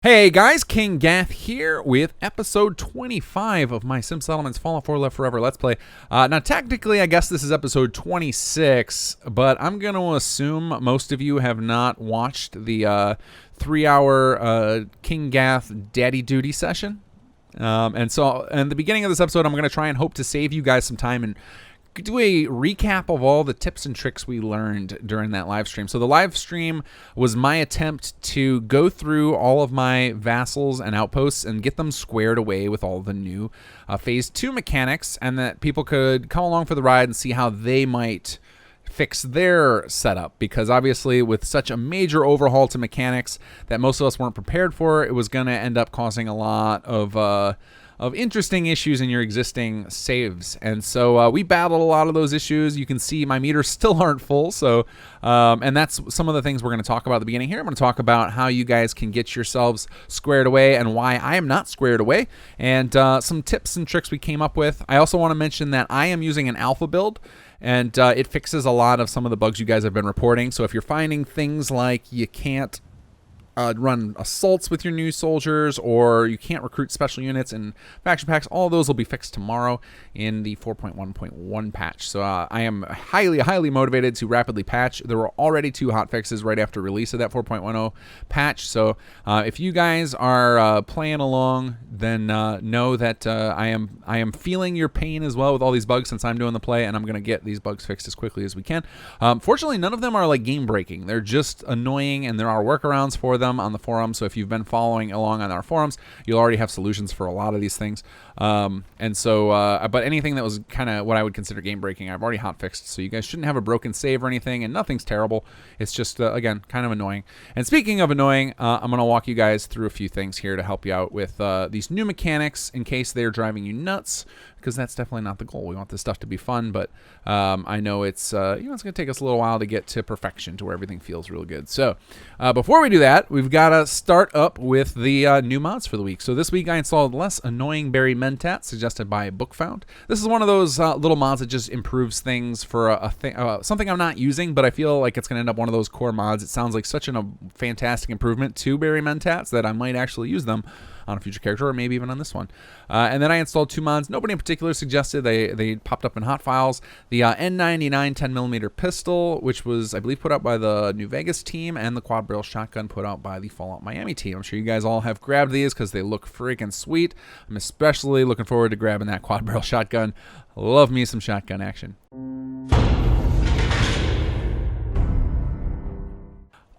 Hey guys, kinggath here with episode 25 of my Sim Settlements Fallout 4 Left Forever Let's Play. Now technically I guess this is episode 26, but I'm going to assume most of you have not watched the 3-hour kinggath daddy duty session. And so in the beginning of this episode I'm going to try and hope to save you guys some time and do a recap of all the tips and tricks we learned during that live stream. So the live stream was my attempt to go through all of my vassals and outposts and get them squared away with all the new phase 2 mechanics, and that people could come along for the ride and see how they might fix their setup, because obviously with such a major overhaul to mechanics that most of us weren't prepared for, it was going to end up causing a lot of interesting issues in your existing saves. And so we battled a lot of those issues. You can see my meters still aren't full. So, and that's some of the things we're going to talk about at the beginning here. I'm going to talk about how you guys can get yourselves squared away and why I am not squared away, and some tips and tricks we came up with. I also want to mention that I am using an alpha build, and it fixes a lot of some of the bugs you guys have been reporting. So if you're finding things like you can't run assaults with your new soldiers, or you can't recruit special units in faction packs, all those will be fixed tomorrow in the 4.1.1 patch. So I am highly motivated to rapidly patch. There were already 2 hotfixes right after release of that 4.10 patch. So if you guys are playing along, then know that I am feeling your pain as well with all these bugs, since I'm doing the play, and I'm going to get these bugs fixed as quickly as we can. Fortunately, none of them are like game breaking. They're just annoying, and there are workarounds for them on the forum. So if you've been following along on our forums, you'll already have solutions for a lot of these things. And so but anything that was kind of what I would consider game breaking, I've already hot fixed, so you guys shouldn't have a broken save or anything, and nothing's terrible. It's just again kind of annoying. And speaking of annoying, I'm gonna walk you guys through a few things here to help you out with these new mechanics in case they're driving you nuts, because that's definitely not the goal. We want this stuff to be fun, but I know it's it's gonna take us a little while to get to perfection, to where everything feels real good. So before we do that, we've got to start up with the new mods for the week. So this week I installed Less Annoying Berry Mentat, suggested by Bookfound. This is one of those little mods that just improves things for something I'm not using, but I feel like it's going to end up one of those core mods. It sounds like such a fantastic improvement to Berry Mentats that I might actually use them on a future character, or maybe even on this one. And then I installed 2 mods nobody in particular suggested. They popped up in hot files. The N99 10mm pistol, which was, I believe, put out by the New Vegas team, and the quad barrel shotgun put out by the Fallout Miami team. I'm sure you guys all have grabbed these because they look freaking sweet. I'm especially looking forward to grabbing that quad barrel shotgun. Love me some shotgun action.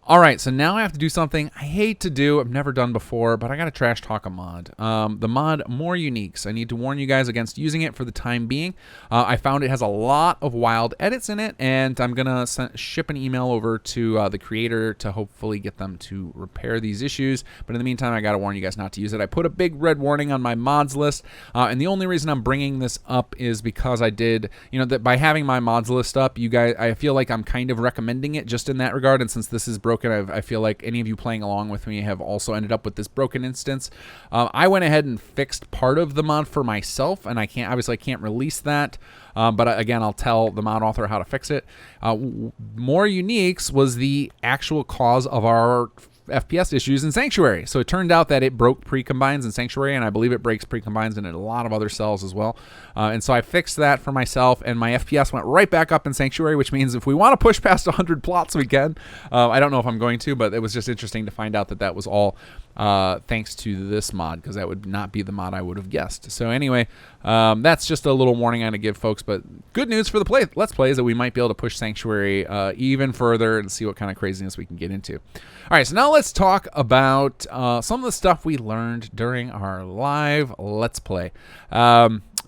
All right, so now I have to do something I hate to do, I've never done before, but I got to trash talk a mod. The mod More Uniques. I need to warn you guys against using it for the time being. I found it has a lot of wild edits in it, and I'm going to ship an email over to the creator to hopefully get them to repair these issues. But in the meantime, I got to warn you guys not to use it. I put a big red warning on my mods list, and the only reason I'm bringing this up is because I did, that by having my mods list up, you guys, I feel like I'm kind of recommending it just in that regard, and since this is broken, I feel like any of you playing along with me have also ended up with this broken instance. I went ahead and fixed part of the mod for myself, and I can't release that. But again, I'll tell the mod author how to fix it. More Uniques was the actual cause of our FPS issues in Sanctuary. So it turned out that it broke pre-combines in Sanctuary, and I believe it breaks pre-combines in a lot of other cells as well. And so I fixed that for myself, and my FPS went right back up in Sanctuary, which means if we want to push past 100 plots, we can. I don't know if I'm going to, but it was just interesting to find out that that was all thanks to this mod, because that would not be the mod I would have guessed. So anyway, that's just a little warning I'm going to give folks, but good news for the Let's Play is that we might be able to push Sanctuary even further and see what kind of craziness we can get into. All right, so now let's talk about some of the stuff we learned during our live Let's Play.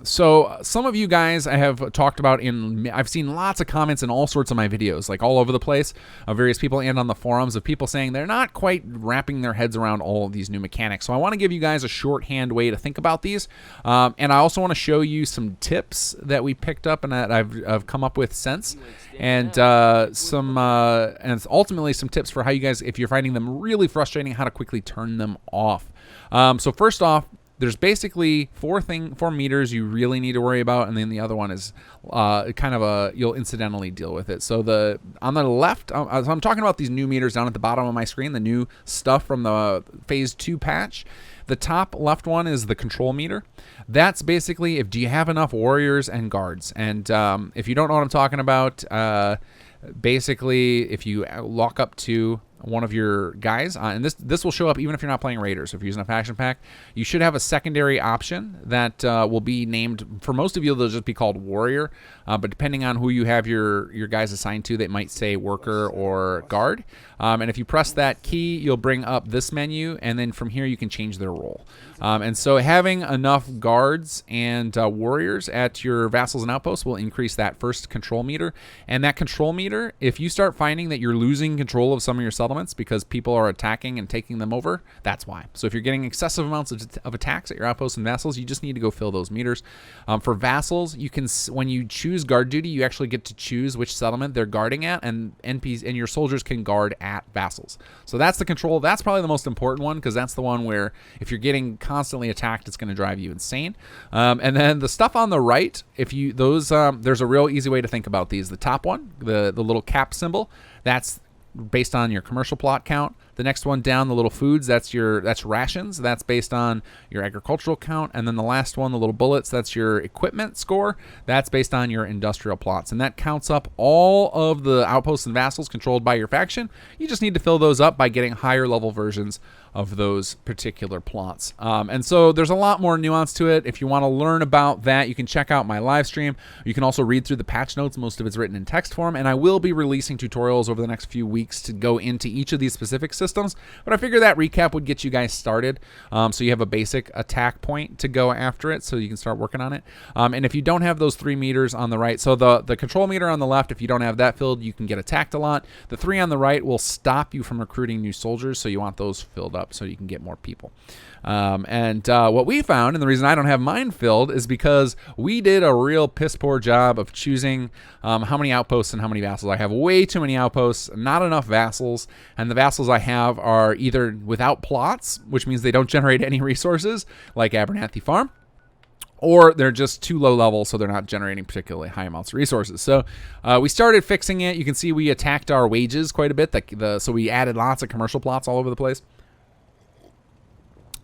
So some of you guys I have talked about I've seen lots of comments in all sorts of my videos, like all over the place, of various people and on the forums, of people saying they're not quite wrapping their heads around all of these new mechanics. So I want to give you guys a shorthand way to think about these. And I also want to show you some tips that we picked up and that I've come up with since. And and ultimately some tips for how you guys, if you're finding them really frustrating, how to quickly turn them off. So first off, there's basically four meters you really need to worry about, and then the other one is kind of you'll incidentally deal with it. So on the left, so I'm talking about these new meters down at the bottom of my screen, the new stuff from the Phase 2 patch. The top left one is the control meter. That's basically do you have enough warriors and guards. And if you don't know what I'm talking about, basically if you lock up to one of your guys, and this will show up even if you're not playing raiders. So if you're using a faction pack, you should have a secondary option that will be named, for most of you they'll just be called warrior, but depending on who you have your guys assigned to, they might say worker or guard. And if you press that key, you'll bring up this menu, and then from here you can change their role. And so having enough guards and warriors at your vassals and outposts will increase that first control meter. And that control meter, if you start finding that you're losing control of some of your settlements because people are attacking and taking them over, that's why. So if you're getting excessive amounts of attacks at your outposts and vassals, you just need to go fill those meters. For vassals, you can, when you choose guard duty, you actually get to choose which settlement they're guarding at, and NPCs and your soldiers can guard at vassals. So that's the control. That's probably the most important one, because that's the one where if you're getting constantly attacked, it's going to drive you insane. And then the stuff on the right, there's a real easy way to think about these. The top one, the little cap symbol, that's based on your commercial plot count. The next one down, the little foods, that's rations. That's based on your agricultural count. And then the last one, the little bullets, that's your equipment score. That's based on your industrial plots. And that counts up all of the outposts and vassals controlled by your faction. You just need to fill those up by getting higher level versions of those particular plots. And so there's a lot more nuance to it. If you want to learn about that, you can check out my live stream. You can also read through the patch notes. Most of it's written in text form, and I will be releasing tutorials over the next few weeks to go into each of these specific systems. But I figure that recap would get you guys started, so you have a basic attack point to go after it, so you can start working on it. And if you don't have those 3 meters on the right, so the control meter on the left, if you don't have that filled, you can get attacked a lot. The 3 on the right will stop you from recruiting new soldiers, so you want those filled up so you can get more people. What we found, and the reason I don't have mine filled, is because we did a real piss poor job of choosing how many outposts and how many vassals. I have way too many outposts, not enough vassals, and the vassals I have are either without plots, which means they don't generate any resources, like Abernathy Farm, or they're just too low level, so they're not generating particularly high amounts of resources. So we started fixing it. You can see we attacked our wages quite a bit, so we added lots of commercial plots all over the place.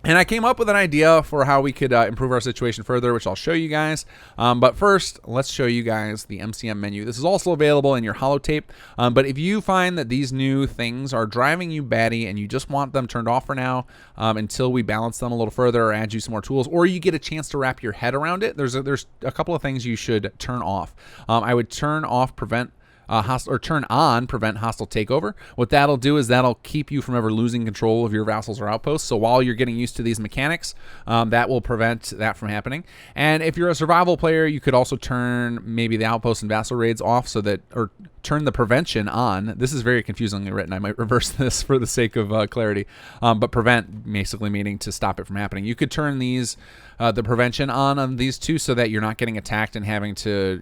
And I came up with an idea for how we could improve our situation further, which I'll show you guys. But first, let's show you guys the MCM menu. This is also available in your holotape. But if you find that these new things are driving you batty and you just want them turned off for now until we balance them a little further or add you some more tools, or you get a chance to wrap your head around it, there's a couple of things you should turn off. I would turn off turn on prevent hostile takeover. What that'll do is that'll keep you from ever losing control of your vassals or outposts. So while you're getting used to these mechanics, that will prevent that from happening. And if you're a survival player, you could also turn maybe the outpost and vassal raids off, or turn the prevention on. This is very confusingly written. I might reverse this for the sake of clarity. But prevent basically meaning to stop it from happening. You could turn these the prevention on these two so that you're not getting attacked and having to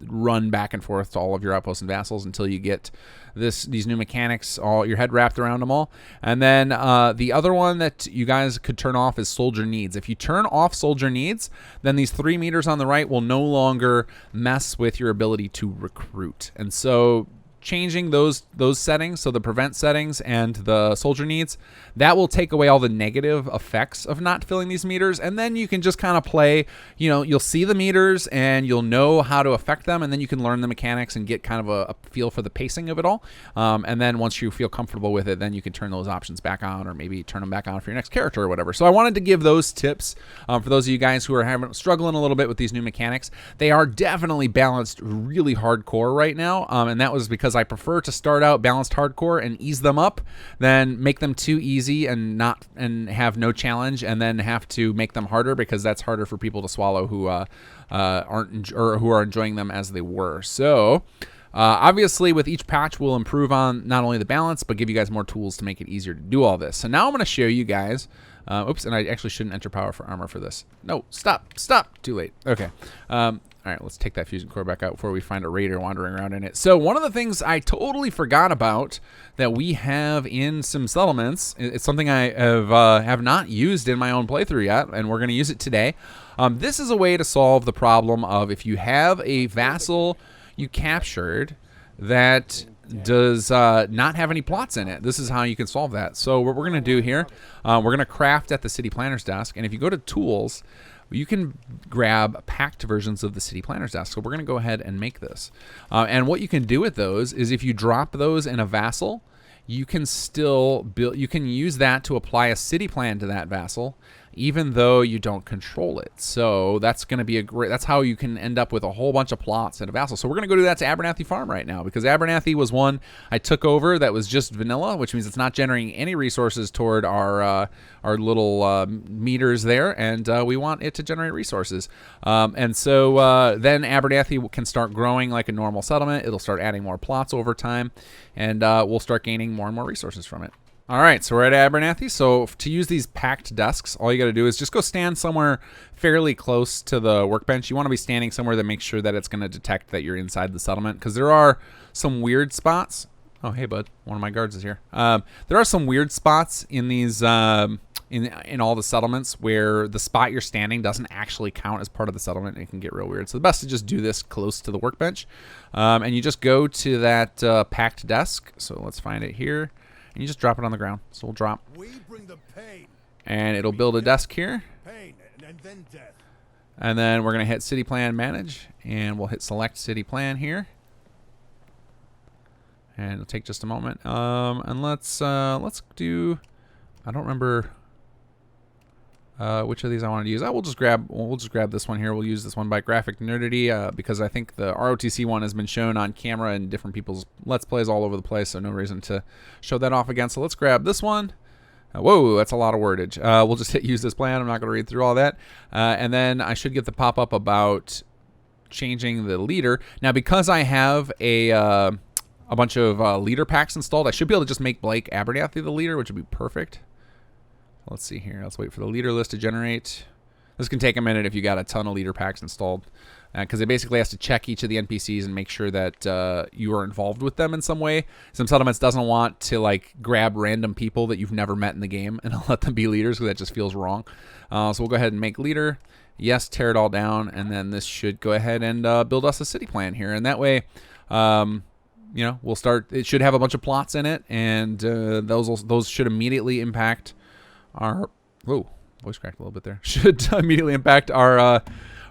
run back and forth to all of your outposts and vassals until you get these new mechanics, all your head wrapped around them all. And then the other one that you guys could turn off is soldier needs. If you turn off soldier needs, then these 3 meters on the right will no longer mess with your ability to recruit. And so changing those settings, so the prevent settings and the soldier needs, that will take away all the negative effects of not filling these meters. And then you can just kind of play, you'll see the meters and you'll know how to affect them, and then you can learn the mechanics and get kind of a feel for the pacing of it all. And then once you feel comfortable with it, then you can turn those options back on, or maybe turn them back on for your next character or whatever. So I wanted to give those tips for those of you guys who are struggling a little bit with these new mechanics. They are definitely balanced really hardcore right now, and that was because I prefer to start out balanced hardcore and ease them up than make them too easy and have no challenge, and then have to make them harder, because that's harder for people to swallow who who are enjoying them as they were. So obviously with each patch we'll improve on not only the balance, but give you guys more tools to make it easier to do all this. So now I'm going to show you guys oops, and I actually shouldn't enter power for armor for this. No, stop, too late. Okay. All right, let's take that fusion core back out before we find a raider wandering around in it. So one of the things I totally forgot about that we have in Sim Settlements, it's something I have not used in my own playthrough yet, and we're going to use it today. This is a way to solve the problem of if you have a vassal you captured that does not have any plots in it. This is how you can solve that. So what we're going to do here, we're going to craft at the city planner's desk, and if you go to tools, you can grab packed versions of the city planner's desk. So we're going to go ahead and make this. And what you can do with those is if you drop those in a vassal, you can still build, you can use that to apply a city plan to that vassal, even though you don't control it. So that's going to be a great, that's how you can end up with a whole bunch of plots in a vassal. So we're going to go do that to Abernathy Farm right now, because Abernathy was one I took over that was just vanilla, which means it's not generating any resources toward our little meters there, and we want it to generate resources. And so then Abernathy can start growing like a normal settlement. It'll start adding more plots over time, and we'll start gaining more and more resources from it. All right, so we're at Abernathy. So to use these packed desks, all you got to do is just go stand somewhere fairly close to the workbench. You want to be standing somewhere that makes sure that it's going to detect that you're inside the settlement, because there are some weird spots. Oh, hey, bud. One of my guards is here. There are some weird spots in these in all the settlements where the spot you're standing doesn't actually count as part of the settlement. It can get real weird. So the best to just do this close to the workbench, and you just go to that packed desk. So let's find it here. And you just drop it on the ground. So we'll drop. And it'll build a desk here. And then we're going to hit City Plan Manage. And we'll hit Select City Plan here. And it'll take just a moment. And let's do, I don't remember which of these I wanted to use. We'll just grab this one here. We'll use this one by Graphic Nerdity because I think the ROTC one has been shown on camera in different people's Let's Plays all over the place, so no reason to show that off again. So let's grab this one. Whoa, that's a lot of wordage. We'll just hit Use This Plan. I'm not going to read through all that. And then I should get the pop-up about changing the leader. Now, because I have a bunch of leader packs installed, I should be able to just make Blake Abernathy the leader, which would be perfect. Let's see here. Let's wait for the leader list to generate. This can take a minute if you got a ton of leader packs installed, because it basically has to check each of the NPCs and make sure that you are involved with them in some way. Sim Settlements doesn't want to like grab random people that you've never met in the game and let them be leaders, because that just feels wrong. So we'll go ahead and make leader. Yes, tear it all down, and then this should go ahead and build us a city plan here, and that way, you know, we'll start. It should have a bunch of plots in it, and those should immediately impact our, whoa, voice cracked a little bit there. Should immediately impact our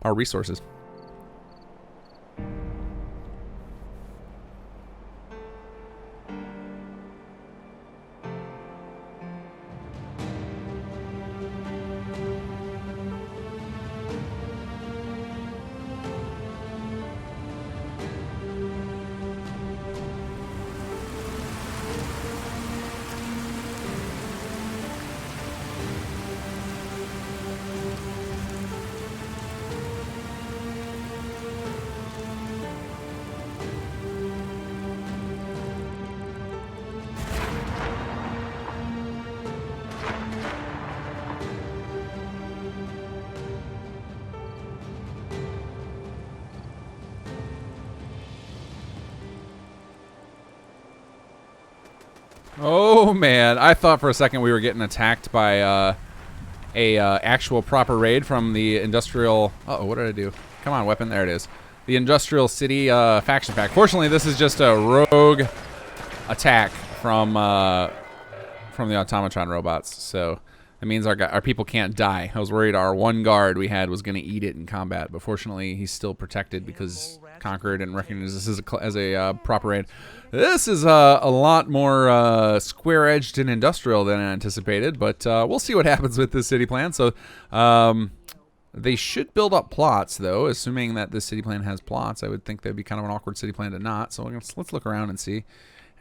resources. Oh man, I thought for a second we were getting attacked by a actual proper raid from the industrial. Uh oh, what did I do? Come on, weapon. There it is. The industrial city faction pack. Fortunately, this is just a rogue attack from the automatron robots. So that means our people can't die. I was worried our one guard we had was going to eat it in combat, but fortunately he's still protected because Conquer didn't recognize this as a proper raid. This is a lot more square-edged and industrial than I anticipated, but we'll see what happens with this city plan. So they should build up plots, though, assuming that this city plan has plots. I would think that'd be kind of an awkward city plan to not. So let's look around and see.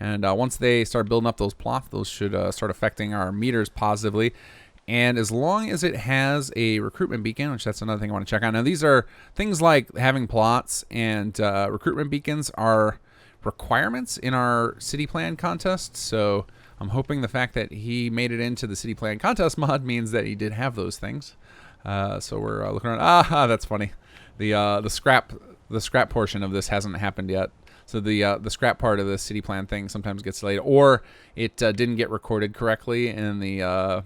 And once they start building up those plots, those should start affecting our meters positively. And as long as it has a recruitment beacon, which that's another thing I want to check out. Now, these are things like having plots and recruitment beacons are requirements in our city plan contest. So I'm hoping the fact that he made it into the city plan contest mod means that he did have those things. So we're looking around. Ah, that's funny. The scrap portion of this hasn't happened yet. So the scrap part of the city plan thing sometimes gets delayed, or it didn't get recorded correctly in the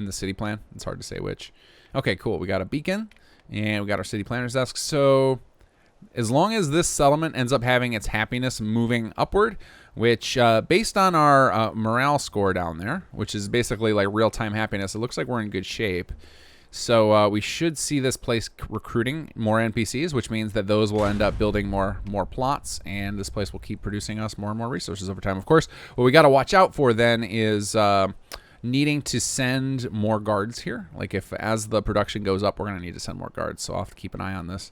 city plan. It's hard to say which. Okay, cool. We got a beacon, and we got our city planner's desk. So as long as this settlement ends up having its happiness moving upward, which based on our morale score down there, which is basically like real-time happiness, it looks like we're in good shape. So we should see this place recruiting more NPCs, which means that those will end up building more plots, and this place will keep producing us more and more resources over time. Of course, what we got to watch out for then is needing to send more guards here. Like if as the production goes up, we're going to need to send more guards. So I'll have to keep an eye on this.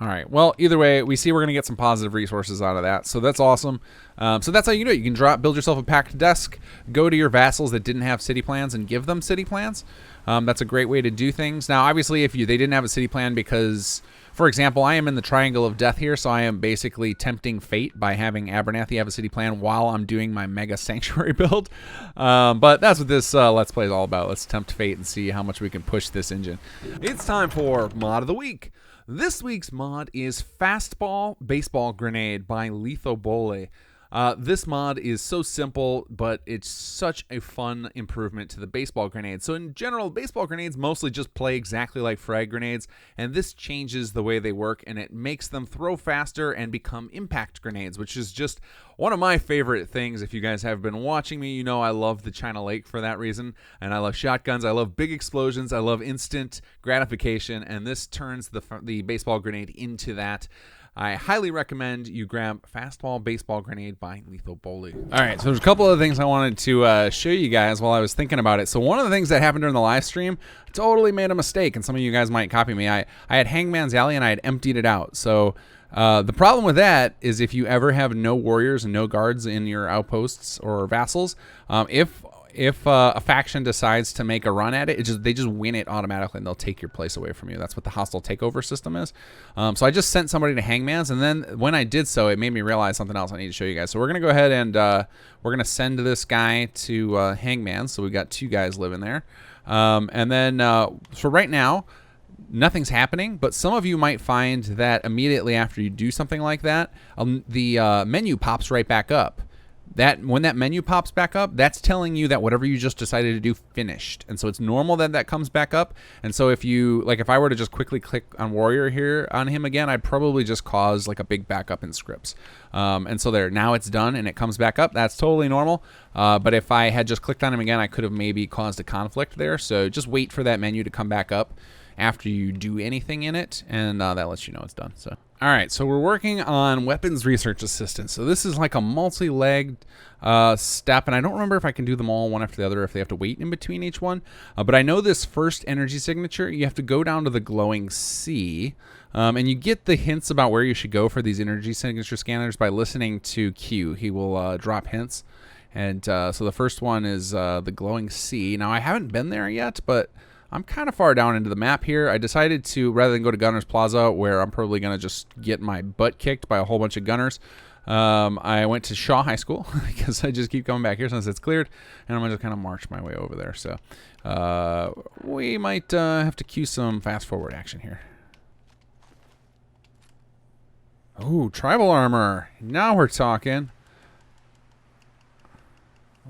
All right. Well, either way, we see we're going to get some positive resources out of that. So that's awesome. So that's how you do it. You can build yourself a packed desk, go to your vassals that didn't have city plans and give them city plans. That's a great way to do things. Now, obviously, if they didn't have a city plan because, for example, I am in the Triangle of Death here, so I am basically tempting fate by having Abernathy have a city plan while I'm doing my mega sanctuary build. But that's what this Let's Play is all about. Let's tempt fate and see how much we can push this engine. It's time for Mod of the Week. This week's mod is Fastball Baseball Grenade by Lethobole. This mod is so simple, but it's such a fun improvement to the baseball grenade. So in general, baseball grenades mostly just play exactly like frag grenades, and this changes the way they work, and it makes them throw faster and become impact grenades, which is just one of my favorite things. If you guys have been watching me, you know I love the China Lake for that reason, and I love shotguns, I love big explosions, I love instant gratification, and this turns the baseball grenade into that. I highly recommend you grab Fastball Baseball Grenade by Lethobole. All right, so there's a couple of things I wanted to show you guys while I was thinking about it. So one of the things that happened during the live stream, totally made a mistake, and some of you guys might copy me. I had Hangman's Alley, and I had emptied it out. So the problem with that is if you ever have no warriors and no guards in your outposts or vassals, if a faction decides to make a run at it, they just win it automatically, and they'll take your place away from you. That's what the hostile takeover system is. So I just sent somebody to Hangman's, and then when I did so, it made me realize something else I need to show you guys. So we're going to go ahead and we're going to send this guy to Hangman's. So we got 2 guys living there. And then for right now, nothing's happening, but some of you might find that immediately after you do something like that, the menu pops right back up. When that menu pops back up, that's telling you that whatever you just decided to do finished. And so it's normal that comes back up. And so if I were to just quickly click on warrior here on him again, I'd probably just cause like a big backup in scripts. And so now it's done and it comes back up. That's totally normal. But if I had just clicked on him again, I could have maybe caused a conflict there. So just wait for that menu to come back up after you do anything in it, and that lets you know it's done. So all right, so we're working on weapons research assistant. So this is like a multi-legged step, and I don't remember if I can do them all one after the other, if they have to wait in between each one. But I know this first energy signature, you have to go down to the glowing sea, and you get the hints about where you should go for these energy signature scanners by listening to Q. He will drop hints, and so the first one is the glowing sea. Now I haven't been there yet, but I'm kind of far down into the map here. I decided to, rather than go to Gunner's Plaza, where I'm probably going to just get my butt kicked by a whole bunch of gunners, I went to Shaw High School because I just keep coming back here since it's cleared, and I'm going to just kind of march my way over there. So we might have to cue some fast-forward action here. Ooh, tribal armor. Now we're talking.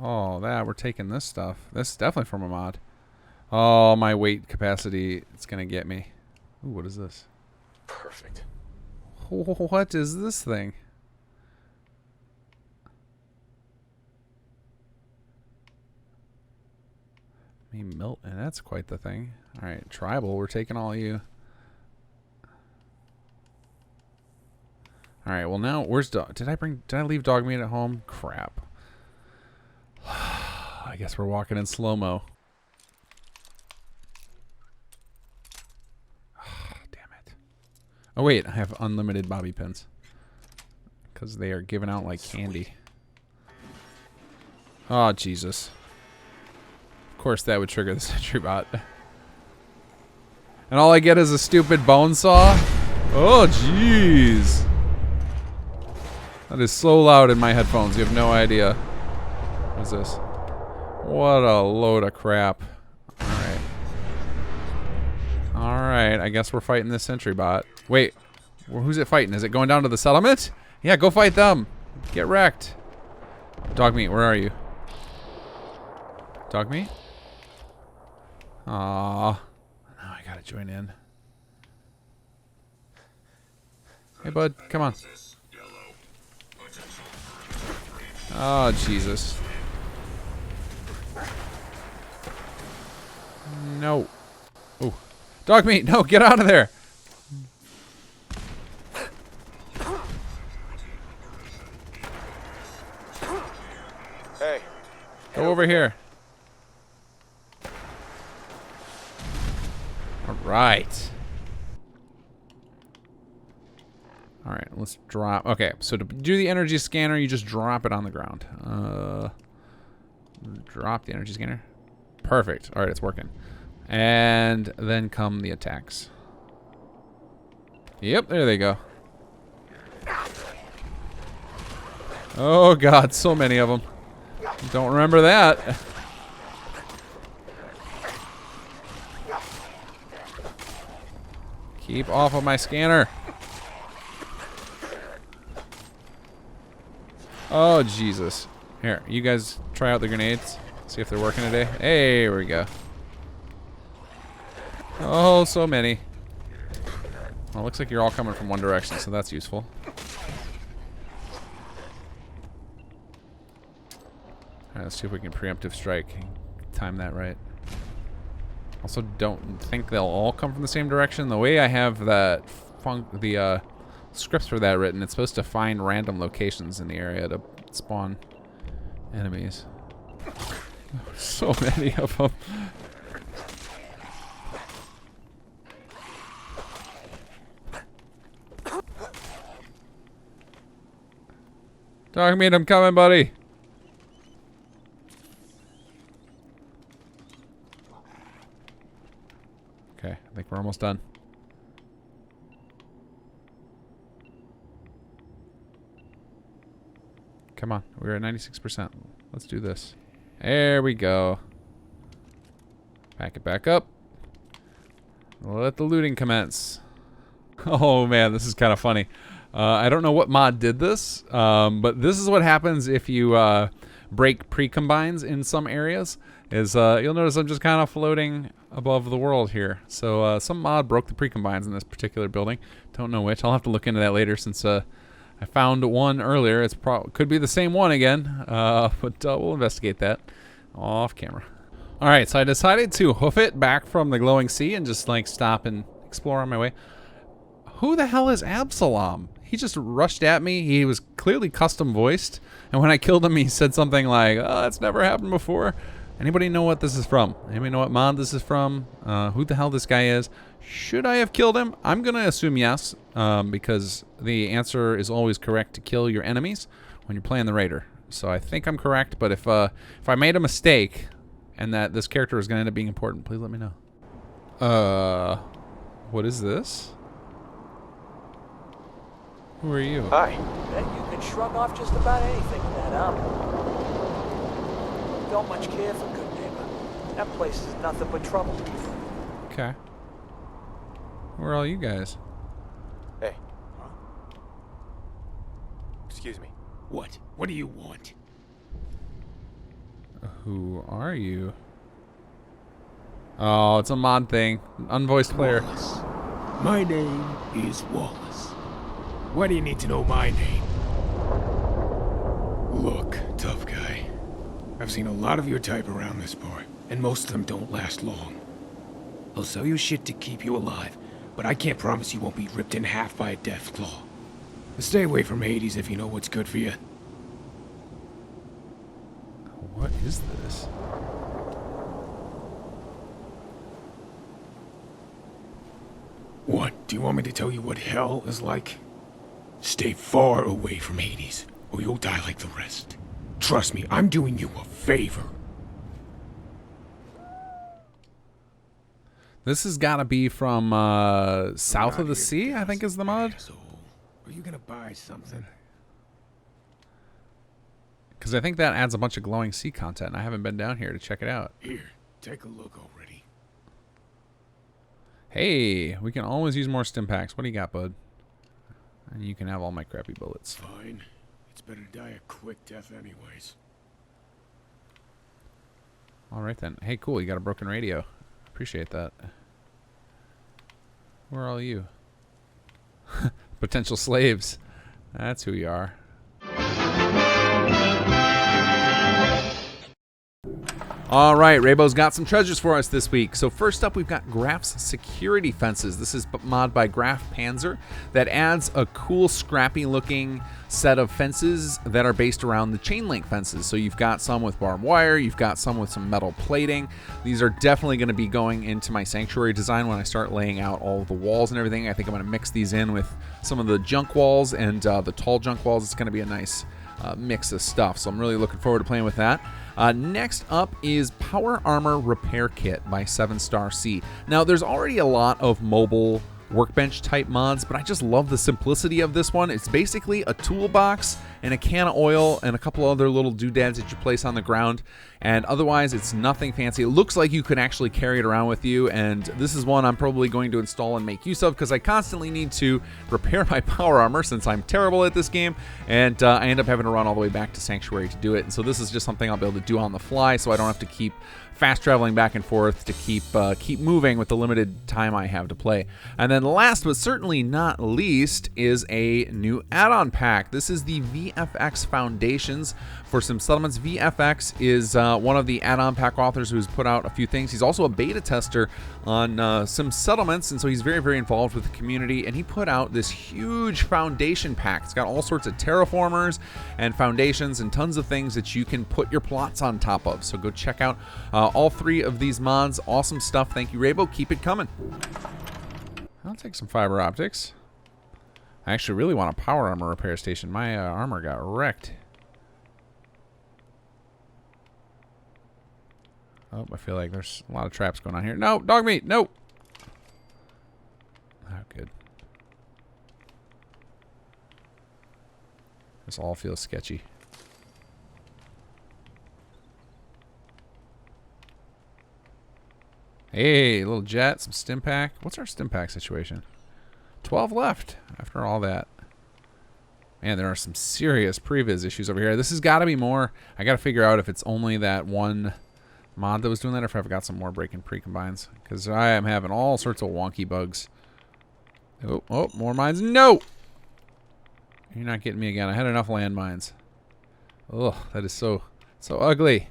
Oh, we're taking this stuff. This is definitely from a mod. Oh, my weight capacity, it's going to get me. Ooh, what is this? Perfect. What is this thing? Milton, that's quite the thing. All right, tribal, we're taking all you. All right, well now, where's dog? Did I leave dog meat at home? Crap. I guess we're walking in slow-mo. Oh wait, I have unlimited bobby pins because they are given out like candy. Oh Jesus! Of course that would trigger the sentry bot. And all I get is a stupid bone saw. Oh jeez! That is so loud in my headphones. You have no idea. What is this? What a load of crap! All right. Alright, I guess we're fighting this sentry bot. Wait, who's it fighting? Is it going down to the settlement? Yeah, go fight them. Get wrecked. Dog meat, where are you? Dog meat? Aww. Now I gotta join in. Hey, bud, come on. Oh, Jesus. No. Oh. Dog meat, no, get out of there. Hey. Go over here. All right. All right, let's drop. Okay, so to do the energy scanner, you just drop it on the ground. Drop the energy scanner. Perfect. All right, it's working. And then come the attacks. Yep, there they go. Oh, God, so many of them. Don't remember that. Keep off of my scanner. Oh, Jesus. Here, you guys try out the grenades. See if they're working today. Hey, here we go. Oh, so many. Well, it looks like you're all coming from one direction, so that's useful. Alright, let's see if we can preemptive strike. Time that right. Also, don't think they'll all come from the same direction. The way I have that scripts for that written, it's supposed to find random locations in the area to spawn enemies. So many of them. Dog meat, I'm coming, buddy. Okay, I think we're almost done. Come on, we're at 96%. Let's do this. There we go. Pack it back up. Let the looting commence. Oh man, this is kind of funny. I don't know what mod did this, but this is what happens if you break pre-combines in some areas. You'll notice I'm just kind of floating above the world here. So some mod broke the pre-combines in this particular building. Don't know which. I'll have to look into that later since I found one earlier. It's could be the same one again, but we'll investigate that off camera. All right, so I decided to hoof it back from the glowing sea and just like stop and explore on my way. Who the hell is Absalom? He just rushed at me. He was clearly custom voiced, and when I killed him, he said something like, "Oh, that's never happened before." Anybody know what this is from? Anybody know what mod this is from? Who the hell this guy is? Should I have killed him? I'm gonna assume yes, because the answer is always correct to kill your enemies when you're playing the raider. So I think I'm correct, but if I made a mistake and that this character is gonna end up being important, please let me know. What is this? Who are you? Hi. Bet you can shrug off just about anything in that armor. Don't much care for good neighbor. That place is nothing but trouble. Okay. Who are all you guys? Hey. Huh? Excuse me. What? What do you want? Who are you? Oh, it's a mod thing. Unvoiced player. Wallace. My name is Wallace. Why do you need to know my name? Look, tough guy. I've seen a lot of your type around this part, and most of them don't last long. I'll sell you shit to keep you alive, but I can't promise you won't be ripped in half by a death claw. Stay away from Hades if you know what's good for you. What is this? What? Do you want me to tell you what hell is like? Stay far away from Hades, or you'll die like the rest. Trust me, I'm doing you a favor. This has got to be from South of the Sea, I think is the mod. So, are you gonna buy something? Because I think that adds a bunch of glowing sea content, and I haven't been down here to check it out. Here, take a look already. Hey, we can always use more stim packs. What do you got, bud? And you can have all my crappy bullets. Fine. It's better to die a quick death anyways. All right, then. Hey, cool. You got a broken radio. Appreciate that. Where are all you? Potential slaves. That's who you are. All right, Raybo's got some treasures for us this week. So first up, we've got Graf's security fences. This is mod by Graf Panzer that adds a cool, scrappy-looking set of fences that are based around the chain link fences. So you've got some with barbed wire, you've got some with some metal plating. These are definitely going to be going into my sanctuary design when I start laying out all of the walls and everything. I think I'm going to mix these in with some of the junk walls and the tall junk walls. It's going to be a nice mix of stuff. So I'm really looking forward to playing with that. Next up is Power Armor Repair Kit by 7-Star C. Now, there's already a lot of mobile workbench type mods, but I just love the simplicity of this one. It's basically a toolbox and a can of oil and a couple other little doodads that you place on the ground, and otherwise it's nothing fancy. It looks like you could actually carry it around with you, and this is one I'm probably going to install and make use of because I constantly need to repair my power armor since I'm terrible at this game, and I end up having to run all the way back to Sanctuary to do it. And so this is just something I'll be able to do on the fly, so I don't have to keep fast traveling back and forth to keep moving with the limited time I have to play. And then last but certainly not least is a new add-on pack. This is the VFX Foundations for Sim Settlements. VFX is one of the add-on pack authors who's put out a few things. He's also a beta tester on Sim Settlements, and so he's very, very involved with the community, and he put out this huge foundation pack. It's got all sorts of terraformers and foundations and tons of things that you can put your plots on top of. So go check out all three of these mods. Awesome stuff. Thank you, Raybo. Keep it coming. I'll take some fiber optics. I actually really want a power armor repair station. My armor got wrecked. Oh, I feel like there's a lot of traps going on here. No, dog meat, no. Oh, good. This all feels sketchy. Hey, little jet, some stim pack. What's our stim pack situation? 12 left after all that. Man, there are some serious previs issues over here. This has got to be more. I got to figure out if it's only that one mod that was doing that or if I've got some more breaking pre-combines. Because I am having all sorts of wonky bugs. Oh, more mines. No! You're not getting me again. I had enough landmines. Ugh, that is so ugly.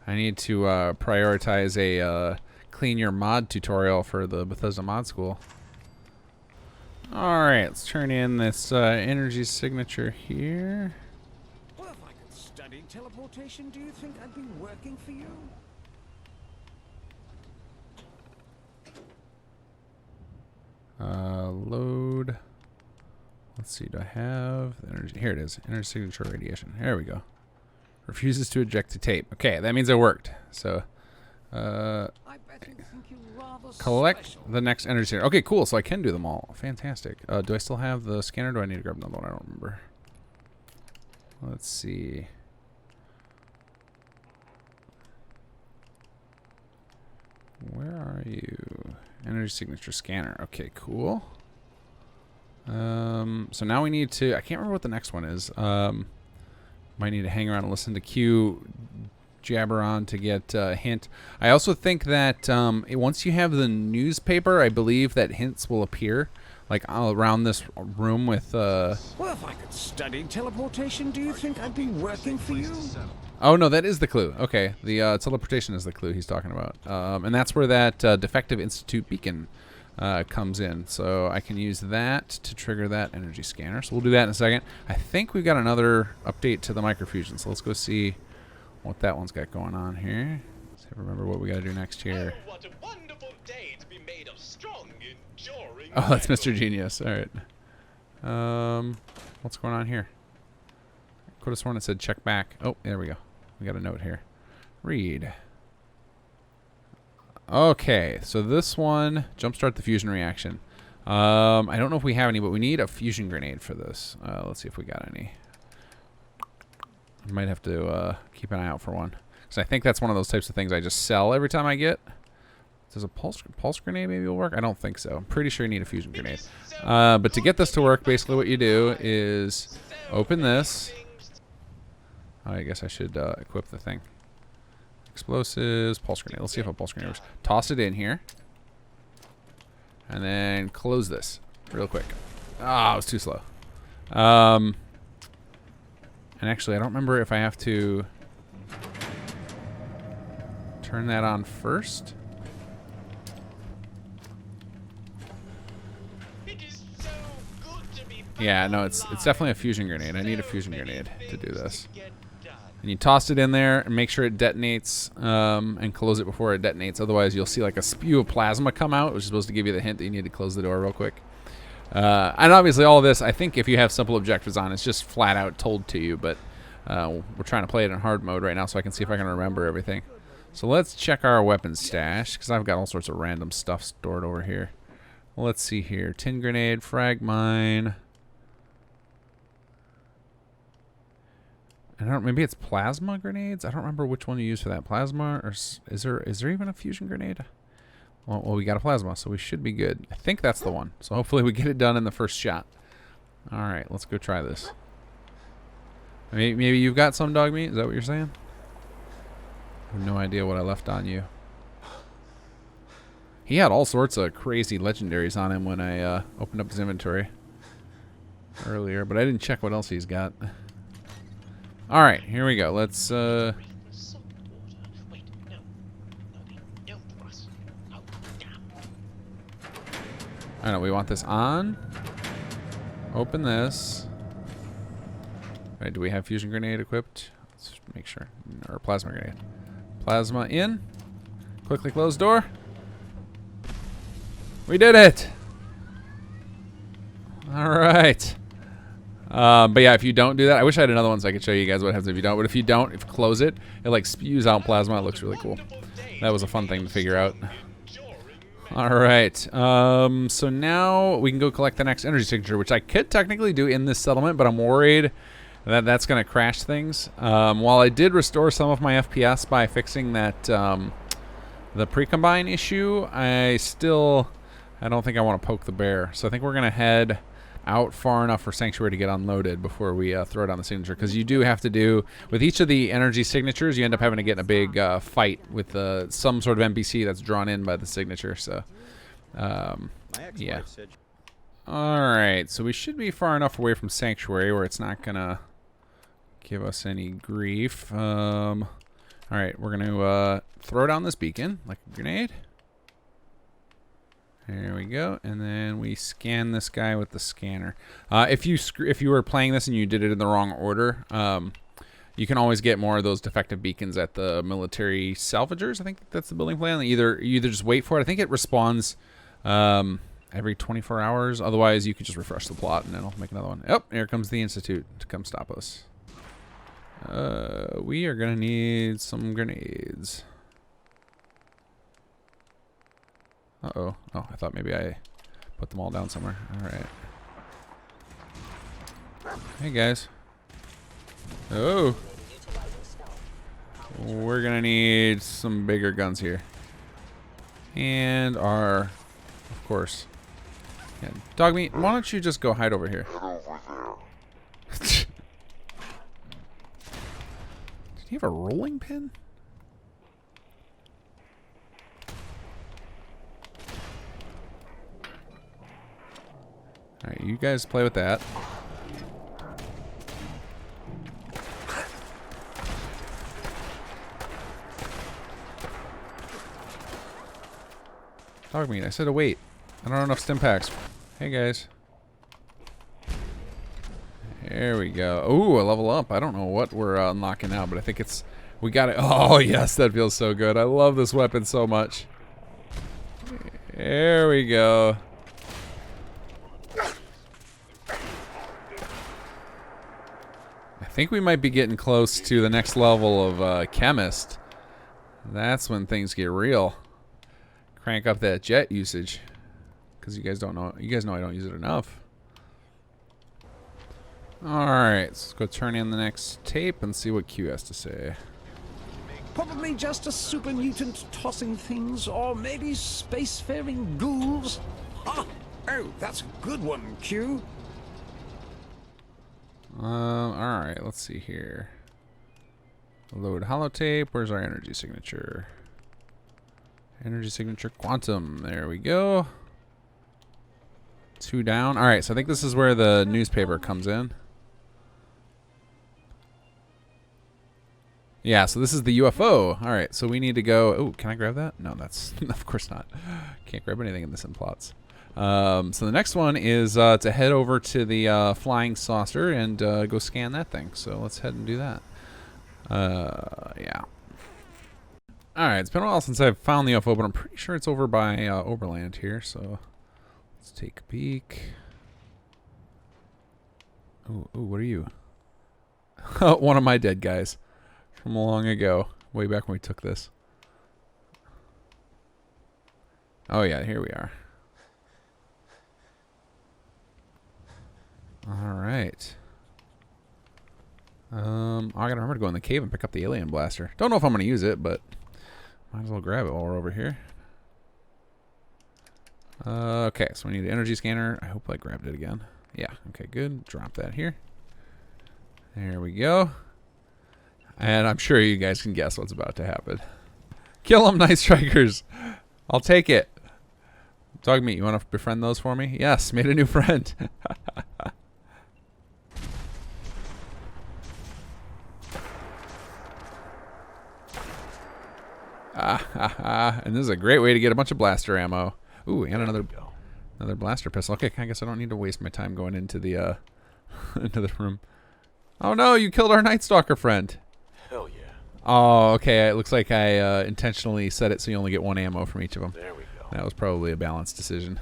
I need to prioritize a clean your mod tutorial for the Bethesda Mod School. Alright, let's turn in this energy signature here. Well, if I could study teleportation, do you think I'd be working for you? Load. Let's see, do I have energy? Here it is. Energy signature radiation. There we go. Refuses to eject the tape. Okay, that means it worked. So, I bet you think you're rather collect special. the next energy signature. Okay, cool. So I can do them all. Fantastic. Do I still have the scanner? Do I need to grab another one? I don't remember. Let's see. Where are you? Energy signature scanner. Okay, cool. So now we need to. I can't remember what the next one is. Might need to hang around and listen to Q jabber on to get a hint. I also think that once you have the newspaper, I believe that hints will appear like all around this room with. Well, if I could study teleportation, do you think I'd be working for you? Oh no, that is the clue. Okay, the teleportation is the clue he's talking about, and that's where that defective institute beacon comes in. So I can use that to trigger that energy scanner. So we'll do that in a second. I think we've got another update to the microfusion. So let's go see what that one's got going on here. Let's remember what we got to do next here. Oh, what a wonderful day to be made of strong, enduring. Oh, that's Mr. Genius. All right. What's going on here? Could have sworn it said check back. Oh, there we go. We got a note here. Read. Okay, so this one, jumpstart the fusion reaction. I don't know if we have any, but we need a fusion grenade for this. Let's see if we got any. I might have to keep an eye out for one. Because I think that's one of those types of things I just sell every time I get. Does a pulse grenade maybe will work? I don't think so. I'm pretty sure you need a fusion grenade. But to get this to work, basically what you do is open this. Oh, I guess I should equip the thing. Explosives, pulse grenade. Let's see if a pulse grenade works. Toss it in here. And then close this real quick. Ah, it was too slow. And actually, I don't remember if I have to turn that on first. Yeah, no, it's definitely a fusion grenade. I need a fusion grenade to do this. And you toss it in there and make sure it detonates and close it before it detonates. Otherwise, you'll see like a spew of plasma come out, which is supposed to give you the hint that you need to close the door real quick. And obviously all this, I think if you have simple objectives on, it's just flat out told to you. But we're trying to play it in hard mode right now so I can see if I can remember everything. So let's check our weapon stash because I've got all sorts of random stuff stored over here. Well, let's see here. Tin grenade, frag mine. I don't. Maybe it's plasma grenades. I don't remember which one you use for that. Plasma, or is there even a fusion grenade? Well, we got a plasma, so we should be good. I think that's the one. So hopefully we get it done in the first shot. All right, let's go try this. Maybe you've got some dog meat. Is that what you're saying? I have no idea what I left on you. He had all sorts of crazy legendaries on him when I opened up his inventory earlier, but I didn't check what else he's got. All right, here we go. Let's I don't know, we want this on. Open this. Right, do we have fusion grenade equipped? Let's make sure. Or plasma grenade. Plasma in. Quickly close door. We did it. All right. But yeah, if you don't do that, I wish I had another one so I could show you guys what happens if you don't. But if you don't, if you close it, it like spews out plasma. It looks really cool. That was a fun thing to figure out. All right. So now we can go collect the next energy signature, which I could technically do in this settlement, but I'm worried that that's going to crash things. While I did restore some of my FPS by fixing that the pre-combine issue, I don't think I want to poke the bear. So I think we're going to head out far enough for Sanctuary to get unloaded before we throw it on the signature, because you do have to do with each of the energy signatures, you end up having to get in a big fight with some sort of NPC that's drawn in by the signature. So yeah. All right, so we should be far enough away from Sanctuary where it's not gonna give us any grief. All right, we're gonna throw down this beacon like a grenade. There we go, and then we scan this guy with the scanner. If you were playing this and you did it in the wrong order, you can always get more of those defective beacons at the military salvagers. I think that's the building plan. You either just wait for it. I think it respawns every 24 hours. Otherwise, you can just refresh the plot and then I'll make another one. Oh, here comes the Institute to come stop us. We are gonna need some grenades. Uh-oh. Oh, I thought maybe I put them all down somewhere. All right. Hey, guys. Oh. We're going to need some bigger guns here. And of course. Yeah, dog meat, why don't you just go hide over here? Did he have a rolling pin? Alright, you guys play with that. Dog meat, I said to wait. I don't have enough stim packs. Hey guys. There we go. Ooh, a level up. I don't know what we're unlocking now, but I think we got it. Oh yes, that feels so good. I love this weapon so much. There we go. I think we might be getting close to the next level of chemist. That's when things get real. Crank up that jet usage, because you guys know I don't use it enough. All right, let's go turn in the next tape and see what Q has to say. Probably just a super mutant tossing things, or maybe spacefaring ghouls. Ah, oh, that's a good one, Q. Alright, let's see here. Load holotape. Where's our energy signature? Energy signature quantum. There we go. 2 down. Alright, so I think this is where the newspaper comes in. Yeah, so this is the UFO. Alright, so we need to go... Oh, can I grab that? No, that's... Of course not. Can't grab anything in the sim plots. So the next one is to head over to the flying saucer and go scan that thing. So let's head and do that. Yeah. Alright, it's been a while since I've found the UFO, but I'm pretty sure it's over by Oberland here, so let's take a peek. Ooh, what are you? One of my dead guys from long ago, way back when we took this. Oh yeah, here we are. Alright. I gotta remember to go in the cave and pick up the alien blaster. Don't know if I'm gonna use it, but might as well grab it while we're over here. Okay, so we need an energy scanner. I hope I grabbed it again. Yeah, okay, good. Drop that here. There we go. And I'm sure you guys can guess what's about to happen. Kill them, Night Strikers. I'll take it. Dog meat, you want to befriend those for me? Yes, made a new friend. And this is a great way to get a bunch of blaster ammo. Ooh, and another blaster pistol. Okay, I guess I don't need to waste my time going into the into the room. Oh no, you killed our Night Stalker friend. Hell yeah. Oh, okay. It looks like I intentionally set it so you only get 1 ammo from each of them. There we go. That was probably a balanced decision.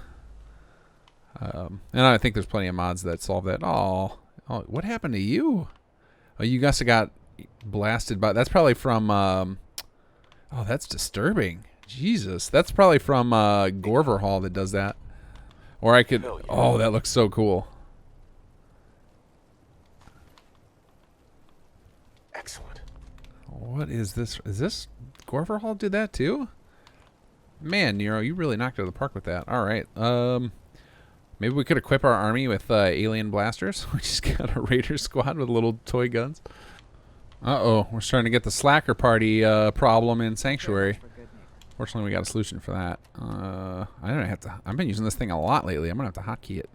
And I think there's plenty of mods that solve that. Oh, what happened to you? Oh, you guys got blasted by... That's probably from... oh, that's disturbing. Jesus. That's probably from Gorver Hall that does that. Or I could... Oh, that looks so cool. Excellent. What is this? Is this... Gorver Hall did that too? Man, Nero, you really knocked it out of the park with that. All right. Maybe we could equip our army with alien blasters. We just got a raider squad with little toy guns. Uh-oh, we're starting to get the slacker party problem in Sanctuary. Fortunately, we got a solution for that. I don't have to. I've been using this thing a lot lately. I'm gonna have to hotkey it.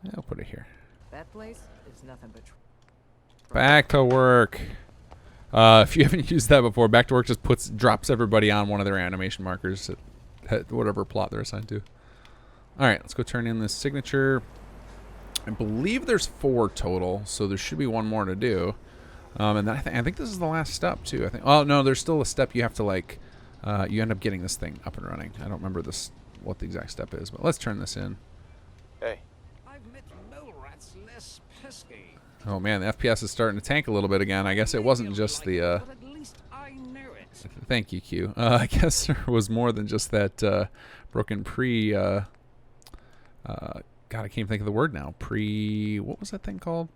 Yeah, I'll put it here. That place is nothing but... Back to work. If you haven't used that before, back to work just drops everybody on one of their animation markers at whatever plot they're assigned to. All right, let's go turn in this signature. I believe there's 4 total, so there should be 1 more to do. And then I think this is the last step too. I think. Oh no, there's still a step you have to like. You end up getting this thing up and running. I don't remember what the exact step is, but let's turn this in. Hey. I've met mole rats less pesky. Oh man, the FPS is starting to tank a little bit again. I guess it wasn't just the. But at least I know it. Thank you, Q. I guess there was more than just that broken pre. God, I can't think of the word now. What was that thing called?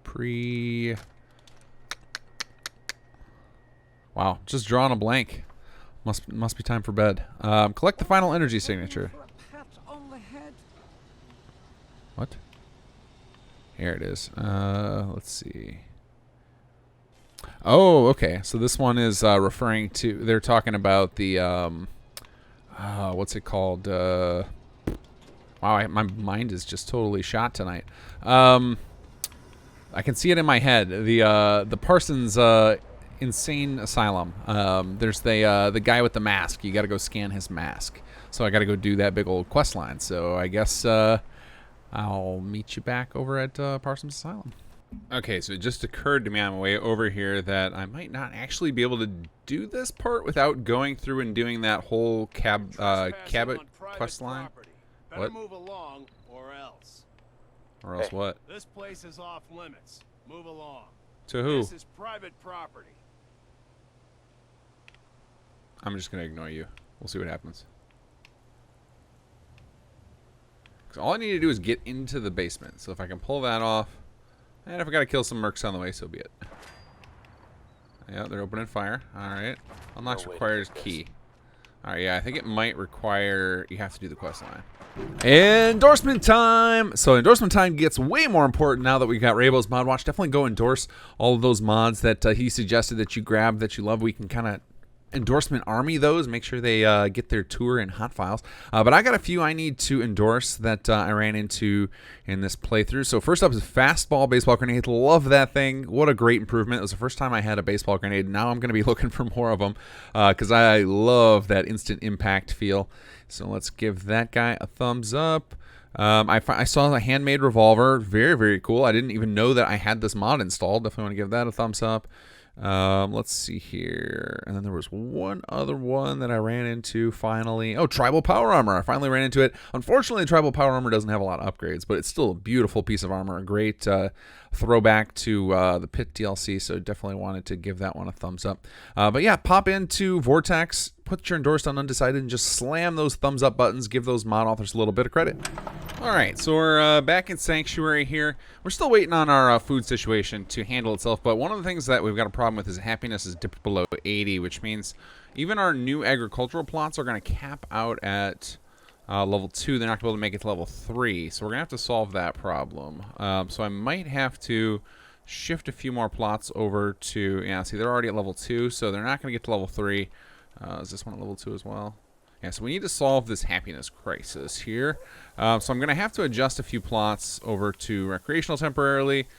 Wow, just drawing a blank. Must be time for bed. Collect the final energy signature. For a pat on the head. What? Here it is. Let's see. Oh, okay. So this one is referring to... They're talking about the... what's it called? Wow, my mind is just totally shot tonight. I can see it in my head. The Parsons... insane asylum. There's the guy with the mask. You got to go scan his mask. So I got to go do that big old quest line. So I guess I'll meet you back over at Parsons Asylum. Okay, so it just occurred to me on my way over here that I might not actually be able to do this part without going through and doing that whole Cabot quest line. Better What? move along or else. Or else what? This place is off limits. Move along. To who? This is private property. I'm just going to ignore you. We'll see what happens. 'Cause all I need to do is get into the basement. So if I can pull that off, and if I got to kill some mercs on the way, so be it. Yeah, they're opening fire. All right. Unlocks No way to requires get this. key. All right, yeah, I think it might require you have to do the quest line. Endorsement time! So endorsement time gets way more important now that we got Rabo's Mod Watch. Definitely go endorse all of those mods that he suggested that you grab that you love. We can kind of endorsement army those, make sure they get their tour in hot files. But I got a few I need to endorse that I ran into in this playthrough. So first up is fastball baseball grenade. Love that thing. What a great improvement. It was the first time I had a baseball grenade. Now I'm going to be looking for more of them because I love that instant impact feel. So let's give that guy a thumbs up. I saw a handmade revolver. Very, very cool. I didn't even know that I had this mod installed. Definitely want to give that a thumbs up. Let's see here. And then there was one other one that I ran into finally. Oh, tribal power armor. I finally ran into it. Unfortunately, tribal power armor doesn't have a lot of upgrades, but it's still a beautiful piece of armor. A great throwback to the Pit DLC, so definitely wanted to give that one a thumbs up. But yeah, pop into Vortex, put your endorsed on undecided, and just slam those thumbs up buttons. Give those mod authors a little bit of credit. All right, so we're back in Sanctuary here. We're still waiting on our food situation to handle itself, but one of the things that we've got a problem with is happiness is dipped below 80, which means even our new agricultural plots are going to cap out at level 2. They're not going to be able to make it to level 3, so we're going to have to solve that problem. So I might have to shift a few more plots over to, yeah, see, they're already at level 2, so they're not going to get to level 3. Is this one at level 2 as well? Yeah, so we need to solve this happiness crisis here. So I'm going to have to adjust a few plots over to recreational temporarily,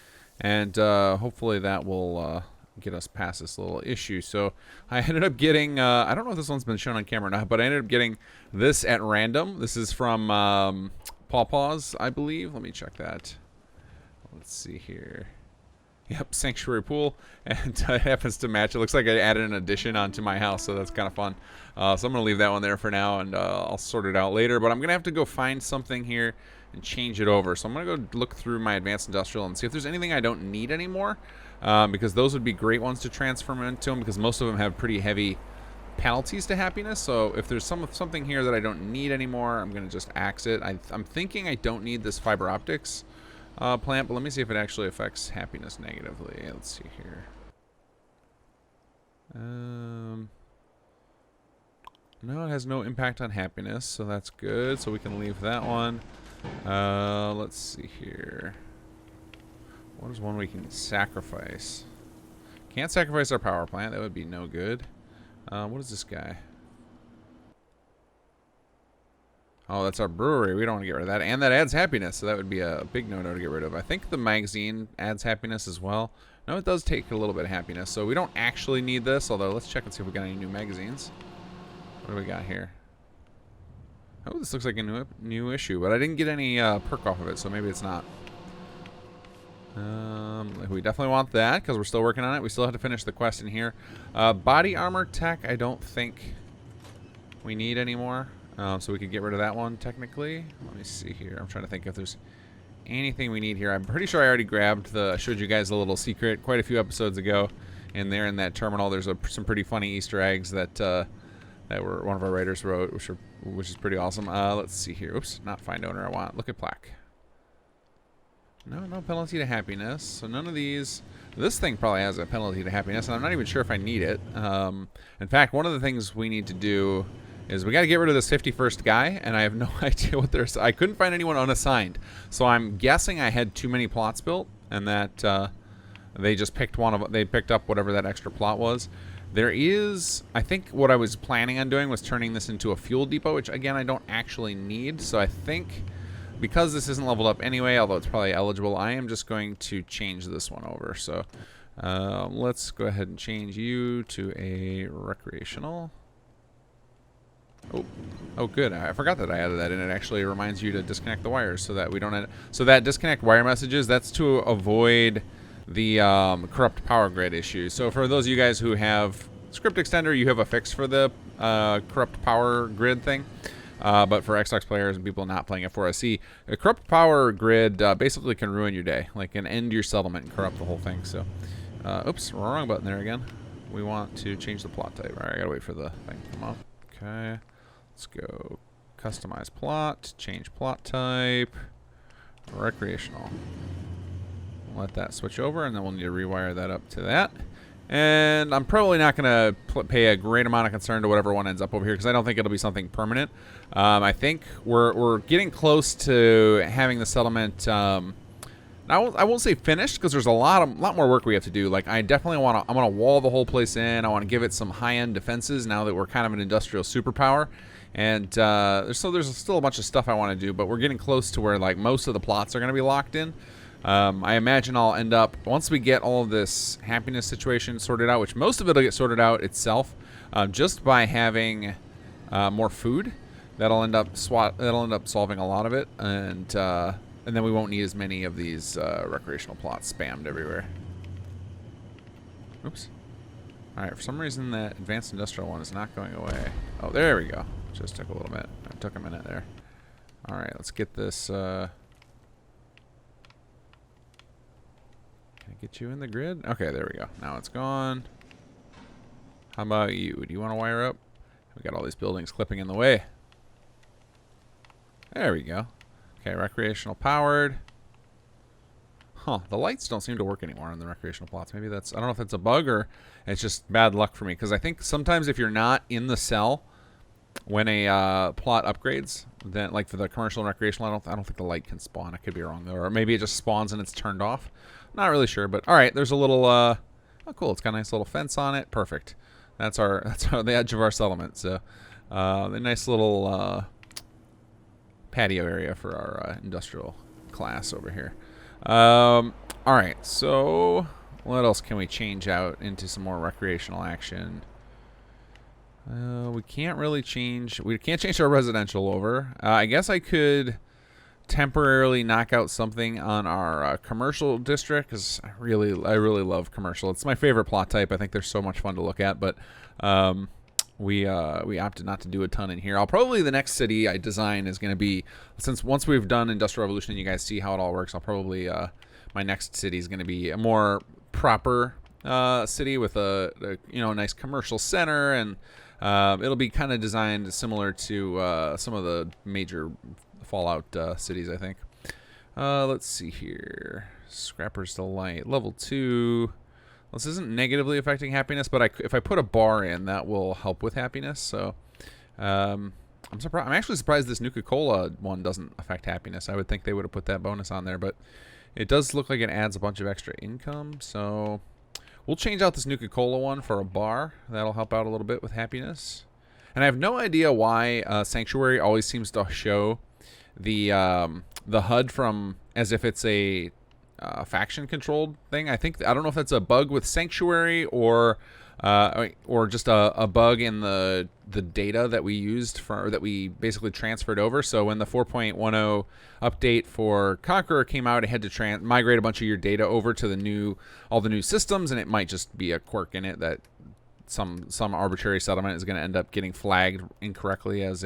and hopefully that will get us past this little issue. So I ended up getting, I don't know if this one's been shown on camera or not, but I ended up getting this at random. This is from Pawpaws, I believe. Let me check that. Let's see here. Yep, Sanctuary Pool, and it happens to match. It looks like I added an addition onto my house, so that's kind of fun. So I'm going to leave that one there for now, and I'll sort it out later. But I'm going to have to go find something here and change it over. So I'm going to go look through my Advanced Industrial and see if there's anything I don't need anymore, because those would be great ones to transform into them, because most of them have pretty heavy penalties to happiness. So if there's something here that I don't need anymore, I'm going to just axe it. I'm thinking I don't need this fiber optics plant, but let me see if it actually affects happiness negatively. Let's see here. No, it has no impact on happiness, so that's good. So we can leave that one. Let's see here. What is one we can sacrifice? Can't sacrifice our power plant. That would be no good. What is this guy? Oh, that's our brewery. We don't want to get rid of that. And that adds happiness, so that would be a big no-no to get rid of. I think the magazine adds happiness as well. No, it does take a little bit of happiness, so we don't actually need this, although let's check and see if we got any new magazines. What do we got here? Oh, this looks like a new issue, but I didn't get any perk off of it, so maybe it's not. We definitely want that, because we're still working on it. We still have to finish the quest in here. Body armor tech, I don't think we need anymore. So we could get rid of that one, technically. Let me see here. I'm trying to think if there's anything we need here. I'm pretty sure I already grabbed I showed you guys a little secret quite a few episodes ago. And there in that terminal, there's some pretty funny Easter eggs that one of our writers wrote, which is pretty awesome. Let's see here. Oops, not find owner I want. Look at plaque. No penalty to happiness. So none of these. This thing probably has a penalty to happiness, and I'm not even sure if I need it. In fact, one of the things we need to do is we got to get rid of this 51st guy, and I have no idea what there's. I couldn't find anyone unassigned, so I'm guessing I had too many plots built, and that they just picked one of. They picked up whatever that extra plot was. There is, I think, what I was planning on doing was turning this into a fuel depot, which again I don't actually need. So I think because this isn't leveled up anyway, although it's probably eligible, I am just going to change this one over. So let's go ahead and change you to a recreational. Oh, good. I forgot that I added that in. It actually reminds you to disconnect the wires so that we don't. So that disconnect wire messages, that's to avoid the corrupt power grid issue. So for those of you guys who have Script Extender, you have a fix for the corrupt power grid thing. But for Xbox players and people not playing F4SC, a corrupt power grid basically can ruin your day. Like can end your settlement and corrupt the whole thing. So, oops, wrong button there again. We want to change the plot type. All right, I gotta wait for the thing to come up. Okay. Let's go customize plot, change plot type, recreational. Let that switch over, and then we'll need to rewire that up to that. And I'm probably not going to pay a great amount of concern to whatever one ends up over here because I don't think it'll be something permanent. I think we're getting close to having the settlement. I won't say finished because there's a lot more work we have to do. Like I definitely want to. I'm gonna wall the whole place in. I want to give it some high-end defenses now that we're kind of an industrial superpower. And there's still a bunch of stuff I want to do, but we're getting close to where like most of the plots are gonna be locked in. I imagine I'll end up, once we get all of this happiness situation sorted out, which most of it will get sorted out itself, just by having more food. That'll end up solving a lot of it, and then we won't need as many of these recreational plots spammed everywhere. Oops. All right, for some reason that advanced industrial one is not going away. Oh, there we go. Just took a little bit. It took a minute there. All right, let's get this. Can I get you in the grid? Okay, there we go. Now it's gone. How about you? Do you want to wire up? We got all these buildings clipping in the way. There we go. Okay, recreational powered. Huh, the lights don't seem to work anymore on the recreational plots. Maybe that's, I don't know if that's a bug or it's just bad luck for me. Because I think sometimes if you're not in the cell when a plot upgrades, then like for the commercial and recreational, I don't think the light can spawn. I could be wrong though. Or maybe it just spawns and it's turned off. Not really sure, but all right. There's a little. Oh, cool. It's got a nice little fence on it. Perfect. That's the edge of our settlement. So, the nice little patio area for our industrial class over here. All right. So, what else can we change out into some more recreational action? We can't really change. We can't change our residential over. I guess I could temporarily knock out something on our commercial district because I really love commercial. It's my favorite plot type. I think they're so much fun to look at, but we opted not to do a ton in here. The next city I design is going to be, once we've done Industrial Revolution and you guys see how it all works, I'll probably my next city is going to be a more proper city with a nice commercial center, and it'll be kind of designed similar to some of the major Fallout cities, I think. Let's see here. Scrapper's Delight, level 2. This isn't negatively affecting happiness, but if I put a bar in, that will help with happiness. So I'm surprised. I'm actually surprised this Nuka-Cola one doesn't affect happiness. I would think they would have put that bonus on there, but it does look like it adds a bunch of extra income. So we'll change out this Nuka-Cola one for a bar. That'll help out a little bit with happiness. And I have no idea why Sanctuary always seems to show the HUD from as if it's a faction controlled thing. I don't know if that's a bug with Sanctuary or just a bug in the data that we used that we basically transferred over. So when the 4.10 update for Conqueror came out, it had to migrate a bunch of your data over to all the new systems, and it might just be a quirk in it that some arbitrary settlement is going to end up getting flagged incorrectly as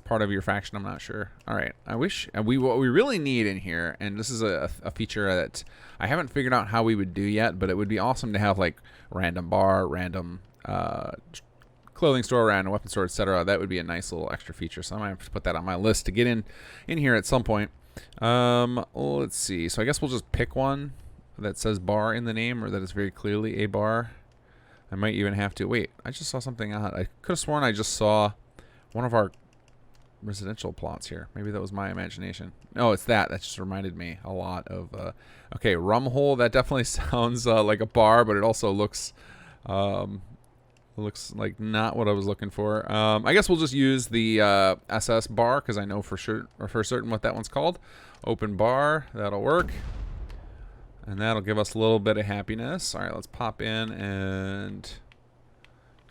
part of your faction. I'm not sure. All right. What we really need in here, and this is a feature that I haven't figured out how we would do yet, but it would be awesome to have like random bar, random clothing store, random weapon store, etc. That would be a nice little extra feature. So I might have to put that on my list to get in here at some point. Let's see. So I guess we'll just pick one that says bar in the name, or that is very clearly a bar. I might even have to wait. I just saw something odd. I could have sworn I just saw one of our residential plots here. Maybe that was my imagination. No, it's that. That just reminded me a lot of okay, rum hole. That definitely sounds like a bar, but it also looks like not what I was looking for. I guess we'll just use the SS bar because I know for certain what that one's called. Open bar. That'll work. And that'll give us a little bit of happiness. All right, let's pop in and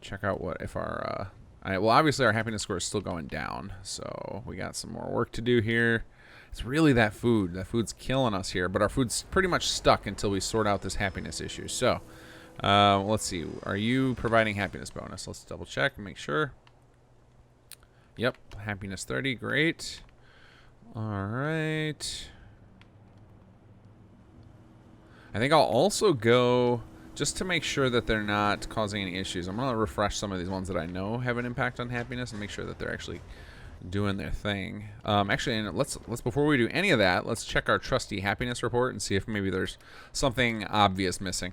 check out if our well, obviously our happiness score is still going down, so we got some more work to do here. It's really that food. That food's killing us here, but our food's pretty much stuck until we sort out this happiness issue. So, let's see. Are you providing happiness bonus? Let's double check and make sure. Yep, happiness 30. Great. All right. I think I'll also go, just to make sure that they're not causing any issues, I'm going to refresh some of these ones that I know have an impact on happiness and make sure that they're actually doing their thing. Actually, and let's before we do any of that, let's check our trusty happiness report and see if maybe there's something obvious missing.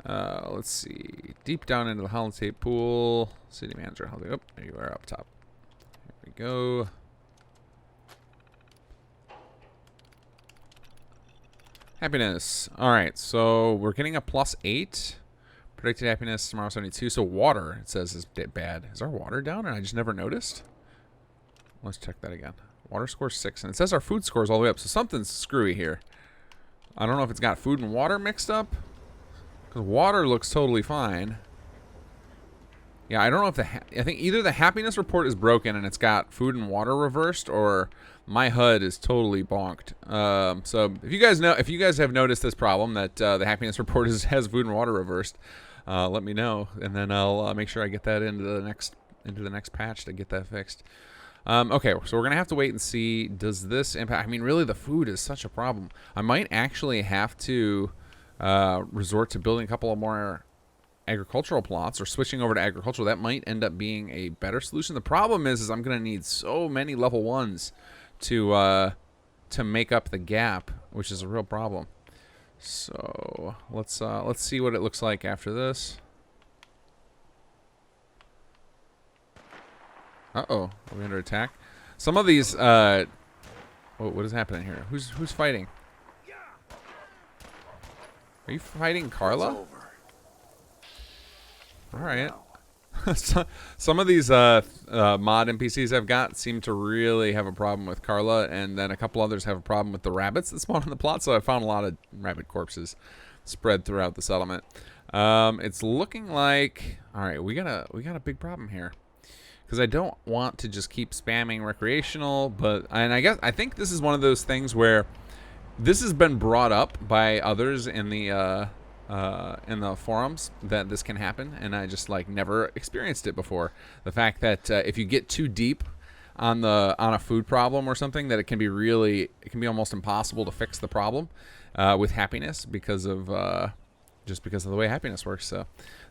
Let's see. Deep down into the holiday pool. City manager. Oh, there you are up top. Here we go. Happiness. All right, so we're getting a +8. Predicted happiness tomorrow 72. So water, it says, is bad. Is our water down and I just never noticed? Let's check that again. Water score 6, and it says our food score is all the way up. So something's screwy here. I don't know if it's got food and water mixed up. Because water looks totally fine. Yeah, I don't know if I think either the happiness report is broken and it's got food and water reversed, or my HUD is totally bonked. So if you guys have noticed this problem that the happiness report has food and water reversed, let me know, and then I'll make sure I get that into the next patch to get that fixed. Okay, so we're gonna have to wait and see. Does this impact? I mean, really, the food is such a problem. I might actually have to resort to building a couple of more agricultural plots or switching over to agricultural. That might end up being a better solution. The problem is I'm gonna need so many level 1s to make up the gap, which is a real problem. So let's see what it looks like after this. Uh-oh, are we under attack? Some of these what is happening here? Who's fighting? Are you fighting Carla? All right. Some of these mod NPCs I've got seem to really have a problem with Carla, and then a couple others have a problem with the rabbits that spawn in the plot. So I found a lot of rabbit corpses spread throughout the settlement. It's looking like, all right, we got a big problem here, because I don't want to just keep spamming recreational, and I think this is one of those things where this has been brought up by others in the forums that this can happen, and I just never experienced it before. The fact that if you get too deep on a food problem or something, that it can be almost impossible to fix the problem with happiness because of the way happiness works. So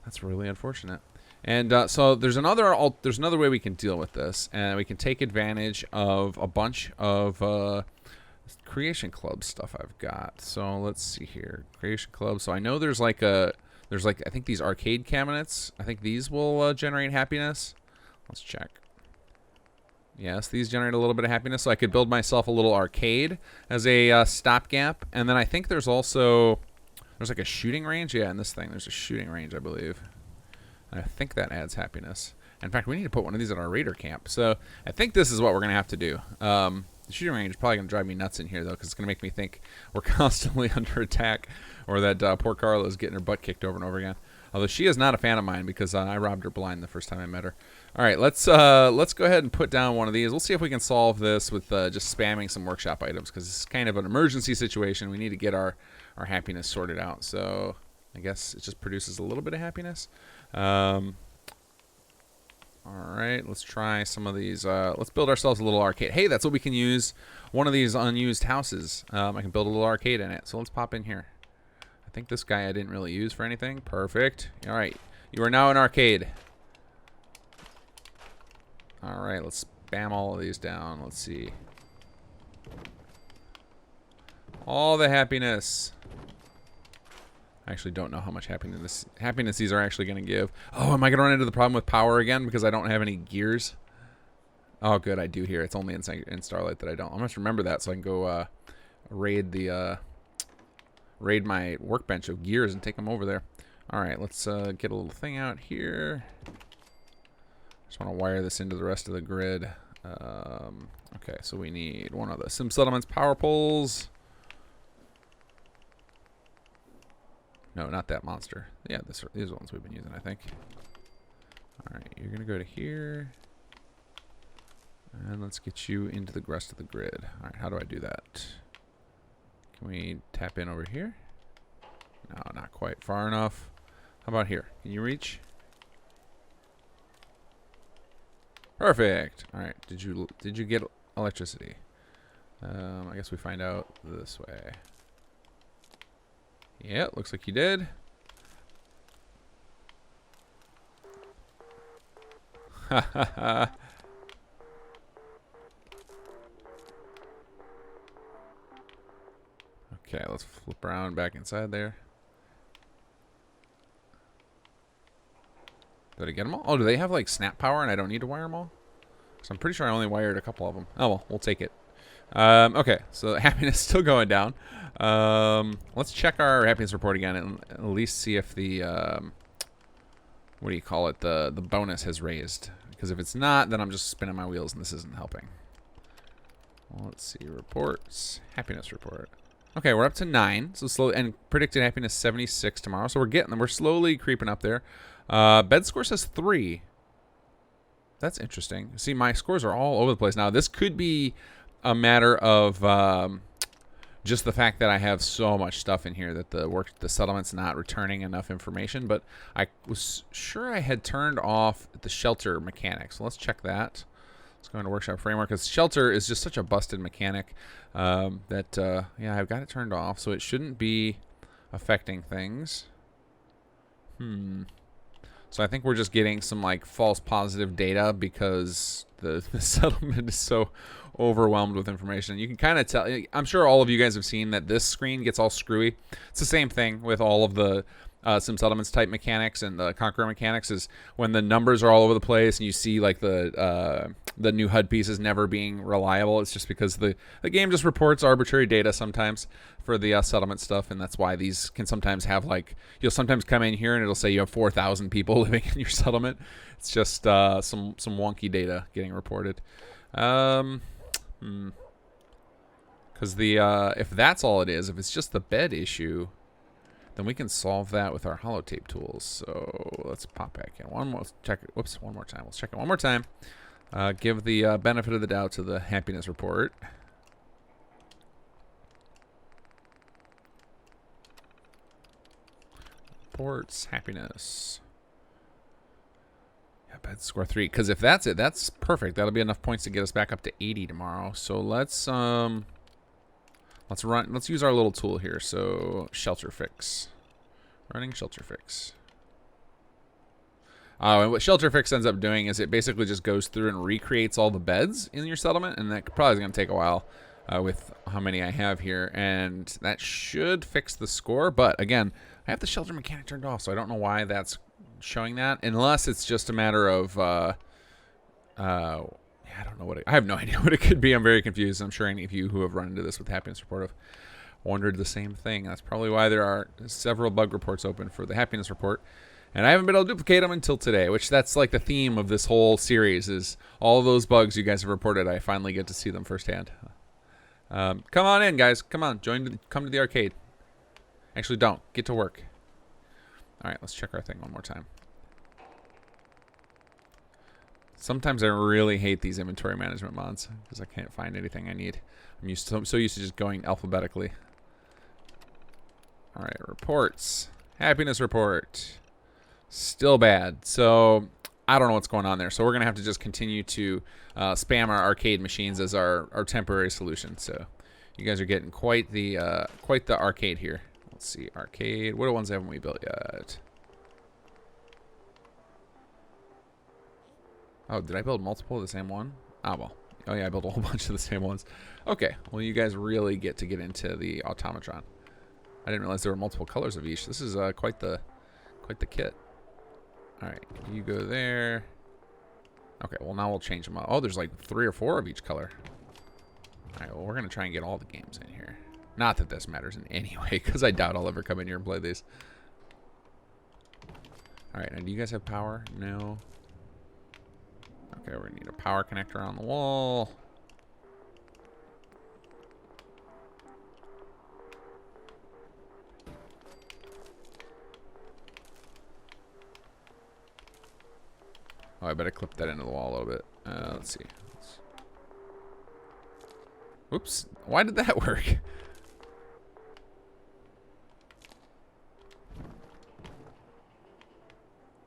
that's really unfortunate. And so there's another way we can deal with this, and we can take advantage of a bunch of creation club stuff I've got. So let's see here. Creation club. So I know there's I think these arcade cabinets. I think these will generate happiness. Let's check. Yes, these generate a little bit of happiness. So I could build myself a little arcade as a stopgap. And then I think there's a shooting range. Yeah, in this thing there's a shooting range, I believe. And I think that adds happiness. In fact, we need to put one of these at our raider camp. So I think this is what we're going to have to do. The shooting range is probably going to drive me nuts in here, though, because it's going to make me think we're constantly under attack, or that poor Carla is getting her butt kicked over and over again. Although she is not a fan of mine, because I robbed her blind the first time I met her. All right, let's go ahead and put down one of these. We'll see if we can solve this with just spamming some workshop items, because it's kind of an emergency situation. We need to get our happiness sorted out. So I guess it just produces a little bit of happiness. All right, let's try some of these. Let's build ourselves a little arcade. Hey, that's what we can use. One of these unused houses. I can build a little arcade in it. So let's pop in here. I think this guy I didn't really use for anything. Perfect. All right, you are now an arcade. All right, let's spam all of these down. Let's see. All the happiness. I actually don't know how much happiness these are actually going to give. Oh, am I going to run into the problem with power again because I don't have any gears? Oh, good, I do here. It's only in Starlight that I don't. I must remember that so I can go raid my workbench of gears and take them over there. All right, let's get a little thing out here. Just want to wire this into the rest of the grid. Okay, so we need one of the Sim Settlements power poles. No, not that monster. Yeah, these are the ones we've been using, I think. All right, you're going to go to here. And let's get you into the rest of the grid. All right, how do I do that? Can we tap in over here? No, not quite far enough. How about here? Can you reach? Perfect. All right, did you get electricity? I guess we find out this way. Yeah, looks like you did. Ha ha ha. Okay, let's flip around back inside there. Did I get them all? Oh, do they have like snap power and I don't need to wire them all? So I'm pretty sure I only wired a couple of them. Oh well, we'll take it. Okay, so happiness is still going down. Let's check our happiness report again and at least see if the what do you call it? The bonus has raised. Because if it's not, then I'm just spinning my wheels and this isn't helping. Well, let's see, reports, happiness report. Okay, we're up to 9. So slowly, and predicted happiness 76 tomorrow. So we're getting them. We're slowly creeping up there. Bed score says 3. That's interesting. See, my scores are all over the place now. This could be a matter of just the fact that I have so much stuff in here that the settlement's not returning enough information. But I was sure I had turned off the shelter mechanic. So let's check that. Let's go into workshop framework because shelter is just such a busted mechanic that yeah, I've got it turned off, so it shouldn't be affecting things. So I think we're just getting some like false positive data because the settlement is so overwhelmed with information. You can kind of tell. I'm sure all of you guys have seen that this screen gets all screwy. It's the same thing with all of the Sim Settlements type mechanics and the Conqueror mechanics is when the numbers are all over the place and you see like the new HUD pieces never being reliable. It's just because the game just reports arbitrary data sometimes for the settlement stuff, and that's why these can sometimes have like you'll sometimes come in here and it'll say you have 4,000 people living in your settlement. It's just some wonky data getting reported. Because if that's all it is, if it's just the bed issue, then we can solve that with our holotape tools. So let's pop back in. Let's check it. Whoops, one more time. Let's check it one more time. Give the benefit of the doubt to the happiness report. Reports, happiness. Yeah, bed score 3. Because if that's it, that's perfect. That'll be enough points to get us back up to 80 tomorrow. So let's use our little tool here. So shelter fix. Running shelter fix. And what shelter fix ends up doing is it basically just goes through and recreates all the beds in your settlement, and that probably is going to take a while with how many I have here, and that should fix the score. But again, I have the shelter mechanic turned off, so I don't know why that's showing that, unless it's just a matter of I don't know what I have no idea what it could be. I'm very confused. I'm sure any of you who have run into this with happiness report have wondered the same thing. That's probably why there are several bug reports open for the happiness report. And I haven't been able to duplicate them until today, which that's like the theme of this whole series is all those bugs you guys have reported. I finally get to see them firsthand. Come on in, guys. Come on. Come to the arcade. Actually, don't. Get to work. All right, let's check our thing one more time. Sometimes I really hate these inventory management mods because I can't find anything I need. I'm so used to just going alphabetically. All right, reports. Happiness report. Still bad. So I don't know what's going on there. So we're going to have to just continue to spam our arcade machines as our temporary solution. So you guys are getting quite the arcade here. Let's see, arcade. What ones haven't we built yet? Oh, did I build multiple of the same one? Ah, well. Oh, yeah, I built a whole bunch of the same ones. Okay, well, you guys really get to get into the automatron. I didn't realize there were multiple colors of each. This is quite the kit. All right, you go there. Okay, well, now we'll change them up. Oh, there's like 3 or 4 of each color. All right, well, we're going to try and get all the games in here. Not that this matters in any way, because I doubt I'll ever come in here and play these. All right, now do you guys have power? No. Okay, we're going to need a power connector on the wall. Oh, I better clip that into the wall a little bit. Let's see. Whoops. Why did that work?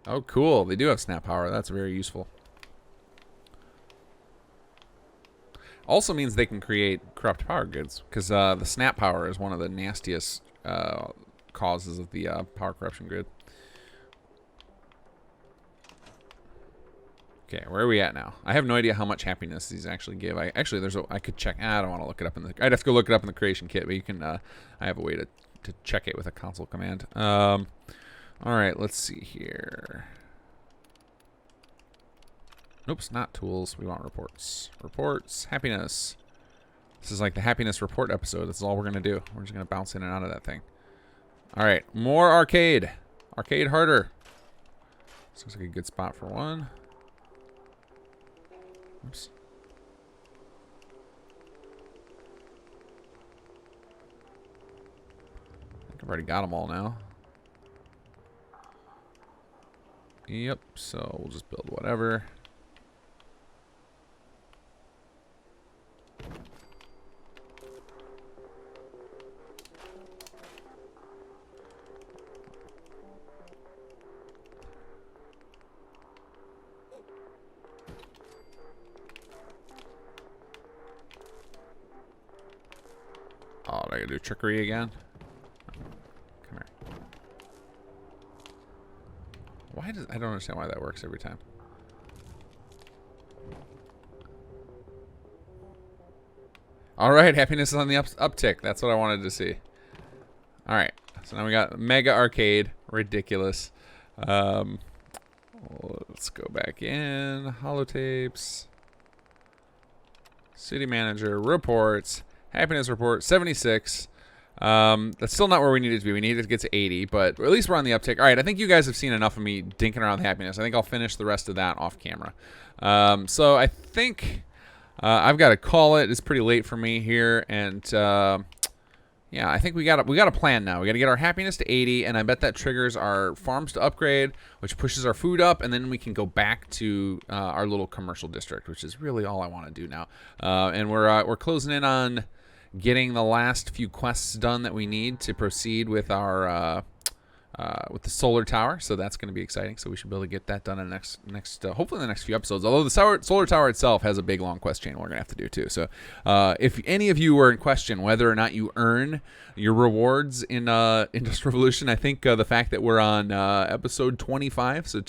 Oh, cool. They do have snap power. That's very useful. Also means they can create corrupt power grids, because the snap power is one of the nastiest causes of the power corruption grid. Okay, where are we at now? I have no idea how much happiness these actually give. I could check. I don't want to look it up in the. I'd have to go look it up in the creation kit, but you can. I have a way to check it with a console command. All right, let's see here. Nope, not tools. We want reports. Reports, happiness. This is like the happiness report episode. That's all we're gonna do. We're just gonna bounce in and out of that thing. All right, more arcade. Arcade harder. This looks like a good spot for one. Oops. I think I've already got them all now. Yep, so we'll just build whatever. Oh, I gotta do trickery again? Come here. Why does... I don't understand why that works every time. Alright, happiness is on the uptick. That's what I wanted to see. Alright, so now we got Mega Arcade. Ridiculous. Let's go back in. Holotapes. City Manager. Reports. Happiness report, 76. That's still not where we needed to be. We needed to get to 80, but at least we're on the uptick. All right, I think you guys have seen enough of me dinking around with happiness. I think I'll finish the rest of that off camera. So I think I've got to call it. It's pretty late for me here, and yeah, I think we got a plan now. We got to get our happiness to 80, and I bet that triggers our farms to upgrade, which pushes our food up, and then we can go back to our little commercial district, which is really all I want to do now. And we're closing in on getting the last few quests done that we need to proceed with our with the solar tower, so that's going to be exciting. So we should be able to get that done in hopefully in the next few episodes. Although the solar tower itself has a big long quest chain we're going to have to do too. So if any of you were in question whether or not you earn your rewards in Industrial Revolution, I think the fact that we're on episode 25, so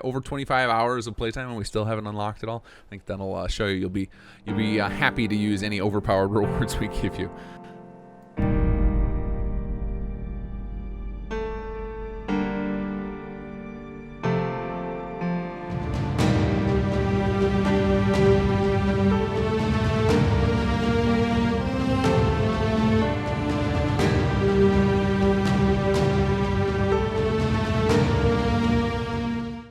over 25 hours of playtime, and we still haven't unlocked it all, I think that'll show you you'll be happy to use any overpowered rewards we give you.